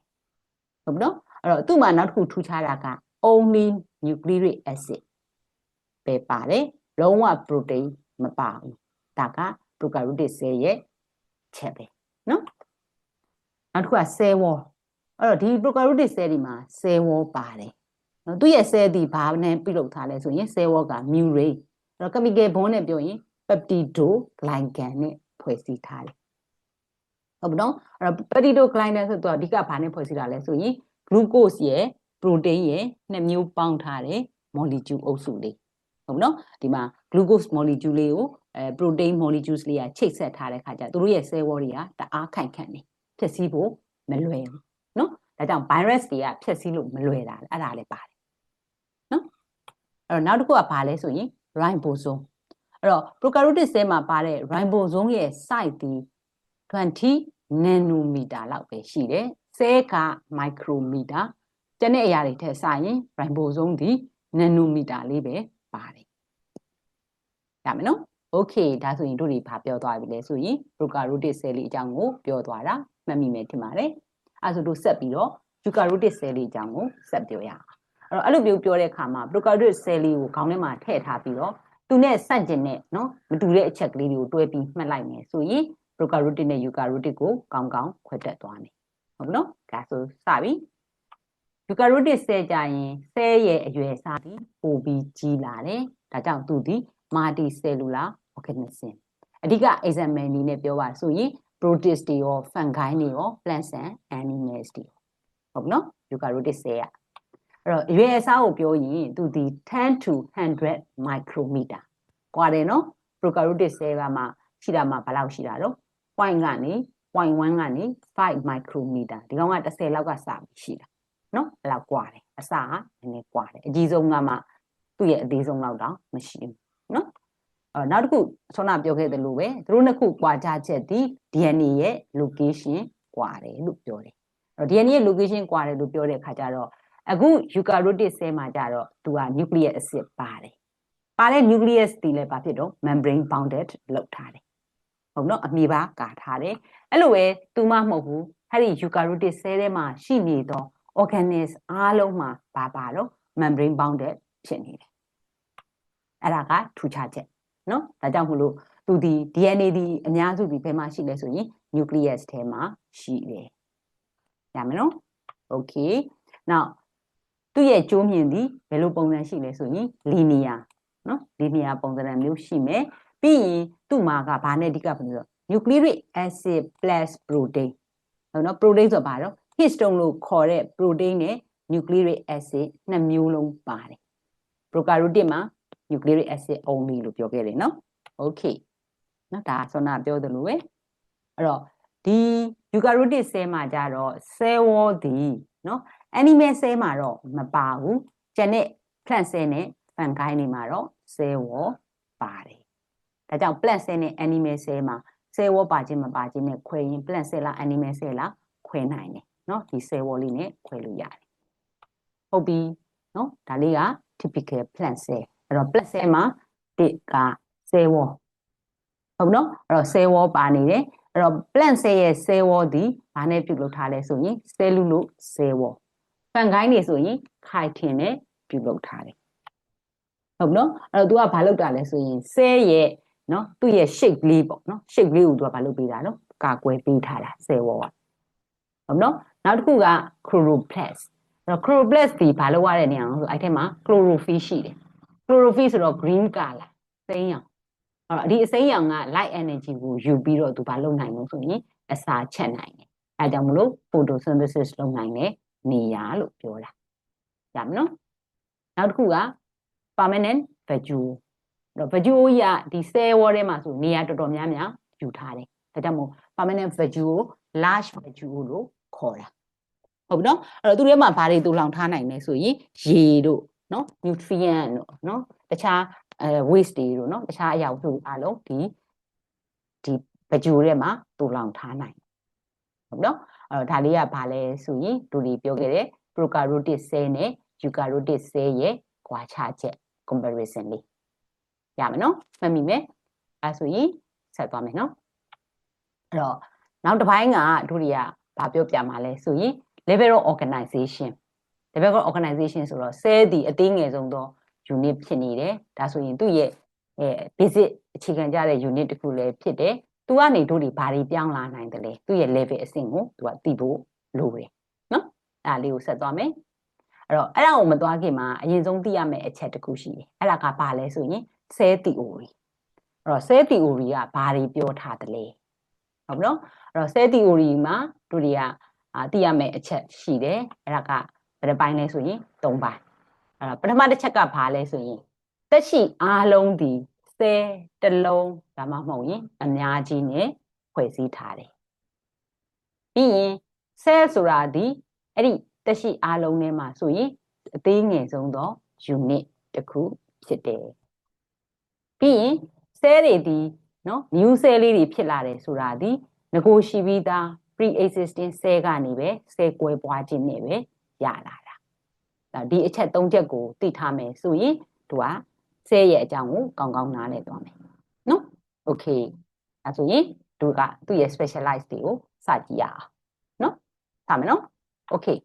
S1: ဟုတ်နော်အဲ့တော့သူ့မှာနောက်တစ်ခုထူးခြားတာက only nucleic acid ပဲပါတယ်လုံးဝ protein မပါဘူးဒါက prokaryotic cell ရဲ့ချက်ပဲနော်နောက်တစ်ခုက cell wall အဲ့တော့ဒီ prokaryotic cell ဒီမှာ cell wall ပါတယ်နော်သူ့ရဲ့ cell ဒီဘာနဲ့ပြုလုပ်ထားလဲဆိုရင် cell wall က membrane အဲ့တော့ chemical bond နဲ့ပြောရင် peptidoglycan နဲ့ဖွဲ့စည်းထားတယ်ဟုတ်နော်အဲ့တော့ peptidoglycan ဆိုတော့အဓိကဘာနဲ့ဖွဲ့စည်းတာလဲဆိုရင် glucose ရဲ့ protein ရဲ့နှစ်မျိုးပေါင်းထားတဲ့ molecule အုပ်စုလေးဟုတ်နော်ဒီမှာ glucose molecule လေးကိုprotein molecules လေးကချိတ်ဆက်ထားတဲ့ခါကျသူတို့ရဲ့ cell wall တွေကတအားခိုင်ခန့်နေဖြည့်ဆည်းဖို့မလွယ်ဘူးနော်ဒါကြောင့် virus တွေကဖြည့်ဆည်းလို့မလွယ်တာအဲ့ဒါလည်းပါတယ်နော်အဲ့တော့နောက်တစ်ခုကဘာလဲဆိုရင် ribosome အဲ့တော့ prokaryotic cell မှာပါတဲ့ ribosome ရဲ့ size ဒီ20 nanometer လောက်ပဲရှိတယ် cell က micrometer ကျန်တဲ့အရာတွေထက်စာရင် ribosome ဒီ nanometer လေးပဲပါတယ်ရမယ်နော် okay ဒါဆိုရင်တို့တွေဘာပြောသွားပြီလဲဆိုရင် prokaryotic cell လေးအကြောင်းကိုပြောသွားတာမှတ်မိမယ်ထင်ပါတယ်အဲဆိုတို့ဆက်ပြီးတော့ eukaryotic cell လေးအကြောင်းကိုဆက်ပြောရအောင်အဲ့လိုမျိုးပြောတဲ့အခါမှာ prokaryotic cell လေးကိုခေါင်းထဲမှာထည့်ထားပြီးတော့သူနဲ့ဆန့်ကျင်တဲ့နော်မတူတဲ့အချက်ကလေးတွေကိုတွဲပြီးမှတ်လိုက်မယ်ဆိုရင် prokaryotic နဲ့ eukaryotic ကိုကောင်းကောင်းခွဲတတ်သွားမယ်ဟုတ်နော်ဒါဆိုစပြီ eukaryotic cell ကြရင် cell ရဲ့အရွယ်အစားဒီပိုပြီးကြီးလာတယ်ဒါကြောင့်သူဒီ multicellular organism အဓိက example အနေနဲ့ပြောပါဆိုရင် protists တွေရော fungi တွေရော plants and animals တွေဟုတ်နော် eukaryotic cell อ่ะအဲ့တော့အရွယ်အစားကိုပြောရင်သူဒီ10 to 100 micrometer กว่าတယ်နော် prokaryotic cell ကမှရှိတာမှဘယ်လောက်ရှိတာတော့ point ကနေ 0.1 ကနေ5 micrometer ဒီကောင်က10လောက်ကစပြီးရှိတာနော်အဲ့လောက်กว่าတယ်အစကနည်းနည်းกว่าတယ်အကြီးဆုံးကမှသူ့ရဲ့အသေးဆုံးလောက်တော့မရှိဘူးနော်နောက်တစ်ခုဆောနာပြောခဲ့သလိုပဲသူတို့နှစ်ခုကွာခြားချက်ဒီ DNA ရဲ့ location ကွာတယ်လို့ပြောတယ်အဲ့တော့ DNA ရဲ့ location ကွာတယ်လို့ပြောတဲ့အခါကျတော့အခု eukaryotic cell မှာကျတော့သူက nucleic acid ပါတယ်ပါတဲ့ nucleus ဒီလည်းဘာဖြစ်တော့ membrane bounded လောက်ထားတယ်ဟုတ်နော်အမီပါကာထားတယ်အဲ့လိုပဲသူမှမဟုတ်ဘူးအဲ့ဒီ eukaryotic cell ထဲမှာရှိနေသော organelles အားလုံးမှာပါတော့ membrane bounded ဖြစ်နေတယ်အဲ့ဒါကထူးခြားချက်နော်ဒါကြောင့်မလို့သူဒီ DNA ဒီအများစုဒီဘယ်မှာရှိလဲဆိုရင် nucleus ထဲမှာရှိတယ်ရမယ်နော် okay now သူ့ရဲ့ကျိုးမြင့်ဒီဘယ်လိုပုံစံရှိလဲဆိုရင် linear နော် linear ပုံစံမျိုးရှိမယ်ပြီးရင်သူ့မှာကဘာနဲ့အဓိကဖြစ်လို့ nucleic acid plus protein ဟုတ်နော် protein ဆိုပါတော့ histone လို့ခေါ်တဲ့ protein နဲ့ nucleic acid နှစ်မျိုးလုံးပါတယ် prokaryotic မှာ nucleic acid only လို့ပြောခဲ့တယ်နော် okay နော်ဒါဆောနာပြောသလိုပဲအဲ့တော့ဒီ eukaryotic cell မှာကြတော့ cell wall ဒီနော် animal cell မှာတော့မပါဘူးကျန်တဲ့ plant cell နဲ့ fungi တွေမှာတော့ cell wall ပါတယ်ဒါကြောင့် plant cell နဲ့ animal cell မှာ cell wall ပါခြင်းမပါခြင်းနဲ့ခွဲရင် plant cell လား animal cell လားခွဲနိုင်တယ်နော်ဒီ cell wall လေးနဲ့ခွဲလို့ရတယ် ဟုတ်ပြီနော်ဒါလေးက typical plant cell အဲ့တော့ plant cell မှာတစ်က cell wall ဟုတ်နော်အဲ့တော့ cell wall ပါနေတယ်အဲ့တော့ plant cell ရဲ့ cell wall ဒီဘာနဲ့ပြုလုပ်ထားလဲဆိုရင် cellulose cell wall fungi တွေဆိုရင် chitin နဲ့ပြုလုပ်ထားတယ်ဟုတ်နော်အဲ့တော့ तू ကဘာလုပ်တာလဲဆိုရင် cell ရဲ့နော်သူ့ရဲ့ shape လေးပေါ့နော် shape လေးကို तू ကဘာလုပ်ပေးတာနော်ကာကွယ်ပေးထားတာ cell wall ကဟုတ်နော်နောက်တစ်ခုက chloroplast အဲ့တော့ chloroplast ဒီဘာလုပ်ရတဲ့နေရာလဲဆိုအဲ့ထဲမှာ chlorophyll ရှိတယ် chlorophyll ဆိုတော့ green color စိမ်းရောင်အဲ့တော့ဒီအစိမ်းရောင်က light energy ကိုယူပြီးတော့ तू ဘာလုပ်နိုင်လို့ဆိုရင်အစာချက်နိုင်တယ်အဲကြောင့်မလို့ photosynthesis လုပ်နိုင်တဲ့နေရာလို့ပြောတာရမယ်နော်နောက်တစ်ခုက permanent vacuole တော့ vacuole ကြီးကဒီ cell wall ထဲမှာဆိုနေရာတော်တော်များများယူထားတယ်ဒါကြောင့်မို့ permanent vacuole large vacuole လို့ခေါ်တာဟုတ်ပြီနော်အဲ့တော့သူထဲမှာဘာတွေတူလောင်ထားနိုင်လဲဆိုရင်ရေတို့နော် nutrient တို့နော်တခြားwaste တွေတို့နော်တခြားအရာဝတ္ထုအလုံးဒီ vacuole ထဲမှာတူလောင်ထားနိုင်ဟုတ်နော်အဲ့တော့ဒါလေးကဘာလဲဆိုရင်သူတွေပြောခဲ့တဲ့ prokaryotic cell နဲ့ eukaryotic cell ရဲ့ကွာခြားချက် comparison လေးရမယ်နော်မှတ်မိမယ်အဲဆိုရင်ဆက်သွားမယ်နော်အဲ့တော့နောက်တစ်ပိုင်းကတို့တွေကဘာပြောပြမှာလဲဆိုရင် level of organization level of organization ဆိုတော့ cell ဒီအသေးငယ်ဆုံးသော unit ဖြစ်နေတယ်ဒါဆိုရင်သူ့ရဲ့basic အခြေခံကြတဲ့ unit တစ်ခုလည်းဖြစ်တယ်သူကနေတို့တွေဘာတွေပြောင်းလာနိုင်တယ်လဲသူ့ရဲ့ level အဆင့်ကိုသူကသိဖို့လိုတယ်နော်အဲ့ဒါလေးကိုဆက်သွားမယ်အဲ့တော့အဲ့ဒါကိုမသွားခင်မှာအရင်ဆုံးသိရမယ့်အချက်တစ်ခုရှိတယ်အဲ့ဒါကဘာလဲဆိုရင် cell theory အဲ့တော့ cell theory ကဘာတွေပြောထားတယ်လဲဟုတ်နော်အဲ့တော့ cell theory မှာတို့တွေကသိရမယ့်အချက်ရှိတယ်အဲ့ဒါကဘယ်တစ်ပိုင်းလဲဆိုရင်၃ပိုင်းအဲ့တော့ပထမတစ်ချက်ကဘာလဲဆိုရင်သက်ရှိအားလုံးဒီ cell တစ်လုံးဒါမှမဟုတ်ရင်အများကြီးနဲ့ဖွဲ့စည်းထားတယ်ပြီးရင် cell ဆိုတာဒီအဲ့ဒီသက်ရှိအားလုံးထဲမှာဆိုရင်အသေးငယ်ဆုံးသော unit တစ်ခုဖြစ်တယ်ပြီးရင် cell တွေဒီနော် new cell လေးတွေဖြစ်လာတယ်ဆိုတာဒီငကိုရှိပြီးသား pre-existing cell ကနေပဲ cell ကွဲပွားခြင်းနဲ့ပဲရလာတာဒီအချက်၃ချက်ကိုသိထားမယ်ဆိုရင်သူက cell ရဲ့အကြောင်းကိုကောင်းကောင်းနားလည်သွားမယ်နော် okay အဲဆိုရင်သူကသူ့ရဲ့ specialize တွေကိုစကြည့်ရအောင်နော်ထားမယ်နော် okay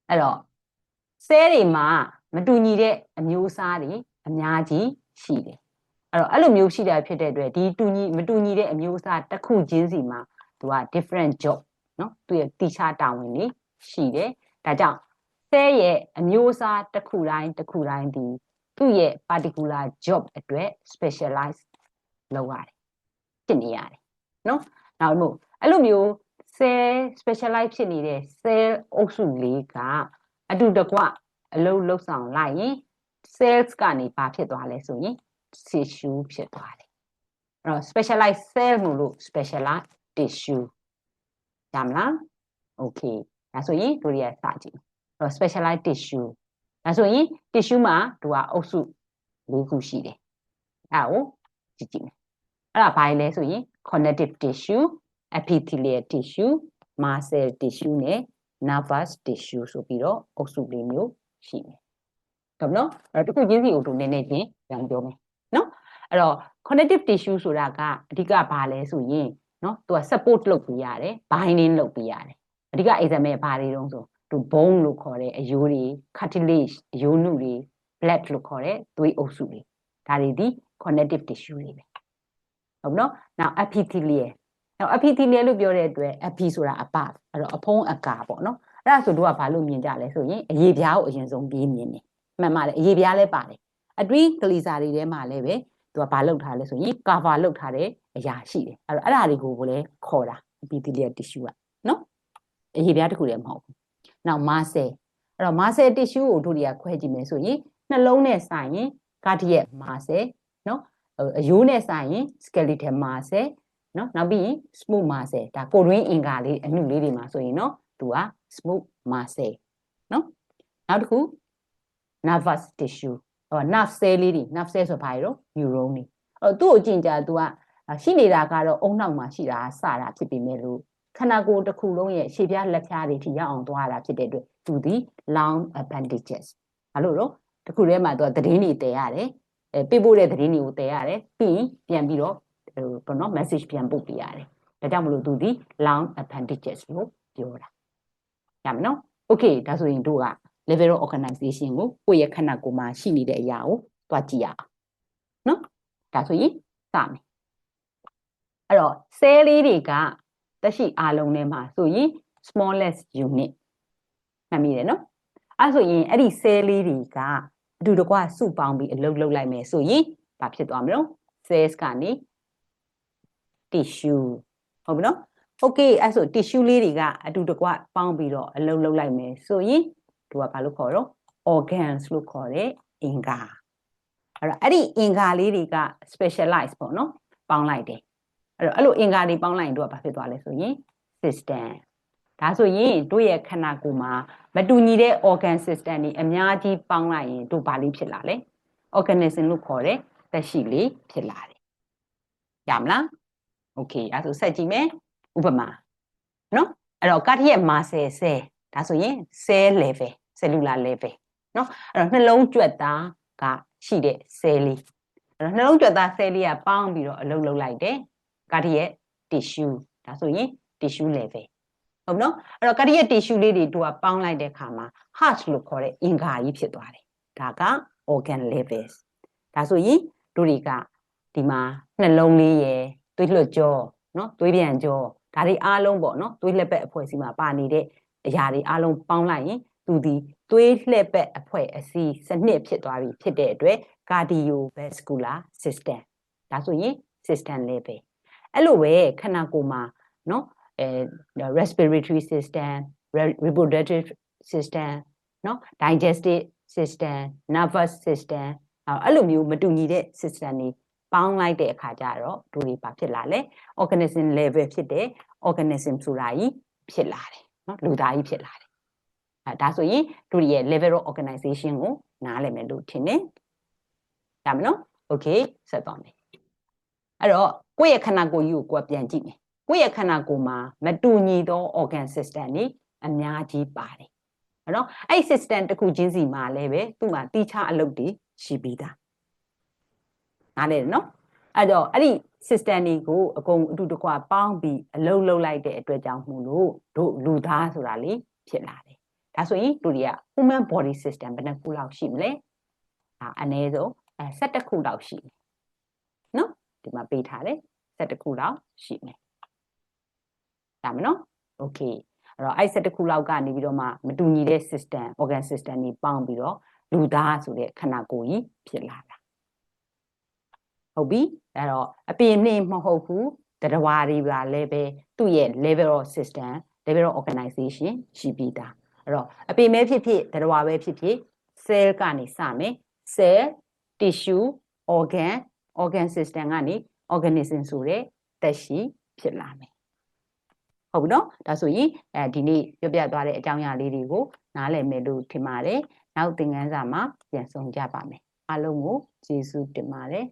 S1: အဲ့တော့ cell တွေမှာမတူညီတဲ့အမျိုးအစားတွေအများကြီးရှိတယ်အဲ့လိုမျိုးရှိတာဖြစ်တဲ့အတွက်ဒီမတူညီတဲ့အမျိုးအစားတစ်ခုချင်းစီမှာသူက different job နော်သူရဲ့တိကျတာဝန်တွေရှိတယ်ဒါကြောင့် cell ရဲ့အမျိုးအစားတစ်ခုတိုင်းဒီသူ့ရဲ့ particular job အတွက် specialize လုပ်ရတယ်ဖြစ်နေရတယ်နော်နောက်မို့အဲ့လိုမျိုး cell specialize ဖြစ်နေတဲ့ cell အုပ်စုလေးကအတူတကွအလုပ်ဆောင်လိုက်ရင် cells ကနေဘာဖြစ်သွားလဲဆိုရင် tissue ဖြစ်သွားတယ်အဲ့တော့ specialized cell မို့လို့ specialized tissue ရမလား okay ဒါဆိုရင်တို့ရစကြည့်အဲ့တော့ specialized tissue ဒါဆိုရင် tissue မှာသူကအုပ်စု၄ခုရှိတယ်အဲ့ဒါကိုကြည့်မယ်အဲ့ဒါဘာလဲဆိုရင် connective tissue epithelial tissue muscle tissue နဲ့ nervous tissue ဆိုပြီးတော့အုပ်စု၄မျိုးရှိတယ်ဟုတ်နော်အဲ့တော့တစ်ခုချင်းစီကိုတို့နည်းနည်းချင်းပြန်ပြောမယ်နော်အဲ့တော့ connective tissue ဆိုတာကအဓိကဘာလဲဆိုရင်နော်သူက support လုပ်ပေးရတယ် binding လုပ်ပေးရတယ်အဓိက example ဘာတွေတုံးဆိုသူ bone လို့ခေါ်တဲ့အယိုးတွေ cartilage အယိုးနုတွေ blood လို့ခေါ်တဲ့သွေးအုပ်စုတွေဒါတွေဒီ connective tissue တွေပဲဟုတ်နော်နောက် epithelial နောက် epithelial လို့ပြောတဲ့အတွက် epi ဆိုတာအပအဲ့တော့အဖုံးအကာပေါ့နော်အဲ့ဒါဆိုတို့ကဘာလို့မြင်ကြလဲဆိုရင်အရေပြားကိုအရင်ဆုံးပြီးမြင်တယ်မှန်ပါတယ်အရေပြားလည်းပါတယ်အတွင်းကလေးစာတွေထဲမှာလည်းပဲသူကဘာလုပ်ထားလဲဆိုရင် cover လုပ်ထားတဲ့အရာရှိတယ်အဲ့ဒါတွေကိုလည်းခေါ်တာ epithelial tissue ကနော်အရေပြားတစ်ခုလည်းမဟုတ်ဘူးနောက် muscle အဲ့တော့ muscle tissue ကိုတို့တွေကခွဲကြည့်မယ်ဆိုရင်နှလုံးနဲ့ဆိုင်ရင် cardiac muscle နော်အယိုးနဲ့ဆိုင်ရင် skeletal muscle နော်နောက်ပြီးရင် smooth muscle ဒါကိုယ်တွင်းအင်္ဂါလေးအနုလေးတွေမှာဆိုရင်နော်သူက smooth muscle နော်နောက်တစ်ခု nervous tissue ဟော nerve cell လေးတွေ nerve cell ဆိုဘာလဲတော့ neuron တွေသူ့ကိုကြည့်ကြသူကရှိနေတာကတော့အုံနောက်မှာရှိတာစတာဖြစ်ပေမဲ့လို့ခန္ဓာကိုယ်တစ်ခုလုံးရဲ့ရှေ့ပြားလက်ပြားတွေထိရောက်အောင်သွားတာဖြစ်တဲ့အတွက် သူဒီ long appendages ဘာလို့တော့တခုတည်းမှာသူကသတင်းတွေတည်ရတယ်ပြပို့တဲ့သတင်းတွေကိုတည်ရတယ်ပြီးပြန်ပြီးတော့ဘောနော် message ပြန်ပို့ပေးရတယ်ဒါကြောင့်မလို့သူဒီ long appendages လို့ပြောတာရမယ်နော် okay ဒါဆိုရင်တို့က level of organization ကိုကိုယ့်ရဲ့ခန္ဓာကိုယ်မှာရှိနေတဲ့အရာကိုတွားကြည့်ရအောင်နော်ဒါဆိုရင်စမယ်အဲ့တော့ cell လေးတွေကသက်ရှိအားလုံးထဲမှာဆိုရင် smallest unit မှတ်မိတယ်နော်အဲ့ဆိုရင်အဲ့ဒီ cell လေးတွေကအတူတကွစုပေါင်းပြီးအလုပ်လုပ်လိုက်မယ်ဆိုရင်ဘာဖြစ်သွားမလို့ cells ကနေ tissue ဟုတ်ပြီနော် okay အဲ့ဆို tissue လေးတွေကအတူတကွပေါင်းပြီးတော့အလုပ်လုပ်လိုက်မယ်ဆိုရင်သူကဘာလို့ခေါ်တော့ organs လို့ခေါ်တဲ့အင်္ဂါအဲ့တော့အဲ့ဒီအင်္ဂါလေးတွေက specialize ပေါ့နော်ပေါင်းလိုက်တယ်အဲ့လိုအင်္ဂါတွေပေါင်းလိုက်ရင်တို့ကဘာဖြစ်သွားလဲဆိုရင် system ဒါဆိုရင်တို့ရဲ့ခန္ဓာကိုယ်မှာမတူညီတဲ့ organ system တွေအများကြီးပေါင်းလိုက်ရင်တို့ဘာလေးဖြစ်လာလဲ organism လို့ခေါ်တဲ့သက်ရှိလေးဖြစ်လာတယ်ရမလား okay အဲ့ဆိုဆက်ကြည့်မယ်ဥပမာနော်အဲ့တော့ cardiac muscle cell ဒါဆိုရင် cell level cellular level နော်အဲ့တော့နှလုံးကြွက်သားကရှိတဲ့ cell လေးအဲ့တော့နှလုံးကြွက်သား cell လေးကပေါင်းပြီးတော့အလုပ်လုပ်လိုက်တယ် cardiac tissue ဒါဆိုရင် tissue level ဟုတ်နော်အဲ့တော့ cardiac tissue လေးတွေတို့ကပေါင်းလိုက်တဲ့အခါမှာ heart လို့ခေါ်တဲ့အင်္ဂါကြီးဖြစ်သွားတယ်ဒါက organ levels ဒါဆိုရင်တို့တွေကဒီမှာနှလုံးလေးရယ်သွေးလွှတ်ကြောနော်သွေးပြန်ကြောဒါတွေအားလုံးပေါ့နော်သွေးလက်ပတ်အဖွဲ့အစည်းမှာပါနေတဲ့အရာတွေအားလုံးပေါင်းလိုက်ရင်သူဒီသွေးလှည့်ပတ်အဖွဲ့အစည်းစနစ်ဖြစ်သွားပြီဖြစ်တဲ့အတွက် cardiovascular system ဒါဆိုရင် system level အဲ့လိုပဲခန္ဓာကိုယ်မှာနော် respiratory system reproductive system နော် digestive system nervous system အဲ့လိုမျိုးမတူညီတဲ့ system တွေပေါင်းလိုက်တဲ့အခါကျတော့တို့တွေဘာဖြစ်လာလဲ organism level ဖြစ်တဲ့ organism ဆိုတာကြီးဖြစ်လာတယ်နော်လူသားကြီးဖြစ်လာတယ်ဒါဆိုရင်တို့ရဲ့ level of organization ကိုနားလည်မယ်လို့ထင်တယ်ရမယ်နော် okay ဆက်သွားမယ်အဲ့တော့ကိုယ့်ရဲ့ခန္ဓာကိုယ်ကြီးကိုပြန်ကြည့်မယ်ကိုယ့်ရဲ့ခန္ဓာကိုယ်မှာမတူညီသော organ system တွေအများကြီးပါတယ်အဲ့တော့အဲ့ system တစ်ခုချင်းစီမှာလည်းပဲသူ့မှာတိကျအလုပ်တွေရှိပြီးသားနားလည်တယ်နော်အဲ့တော့အဲ့ဒီ system တွေကိုအကုန်အတူတကွပေါင်းပြီးအလုပ်လုပ်လိုက်တဲ့အတွက်ကြောင့်မို့လို့တို့လူသားဆိုတာလေးဖြစ်လာတယ်ဒါဆိုရင်တို့တွေက human body system ဘယ်နှခုလောက်ရှိမလဲအနည်းဆုံး17ခုလောက်ရှိတယ်နော်ဒီမှာပေးထားတယ်17ခုလောက်ရှိမယ်ဒါမနော် okay အဲ့တော့အဲ့17ခုလောက်ကနေပြီးတော့မှမတူညီတဲ့ system organ system တွေပေါင်းပြီးတော့လူသားဆိုတဲ့ခန္ဓာကိုယ်ကြီးဖြစ်လာတာဟုတ်ပြီအဲ့တော့အပြင်နှင်းမဟုတ်ဘူးတဝါတွေပါလည်းပဲသူ့ရဲ့ level of system level of organization ရှိပြီးသားအဲ့တော့အပြင်ပဲဖြစ်ဖြစ်တဝါပဲဖြစ်ဖြစ် cell ကနေစမယ် cell tissue organ system ကနေ organism ဆိုတဲ့သက်ရှိဖြစ်လာမယ်ဟုတ်ပြီနော်ဒါဆိုရင်ဒီနေ့ပြပြသွားတဲ့အကြောင်းအရာလေးတွေကိုနားလည်မယ်လို့ထင်ပါတယ်နောက်သင်ခန်းစာမှာပြန်ဆောင်ကြပါမယ်အားလုံးကိုကျေးဇူးတင်ပါတယ်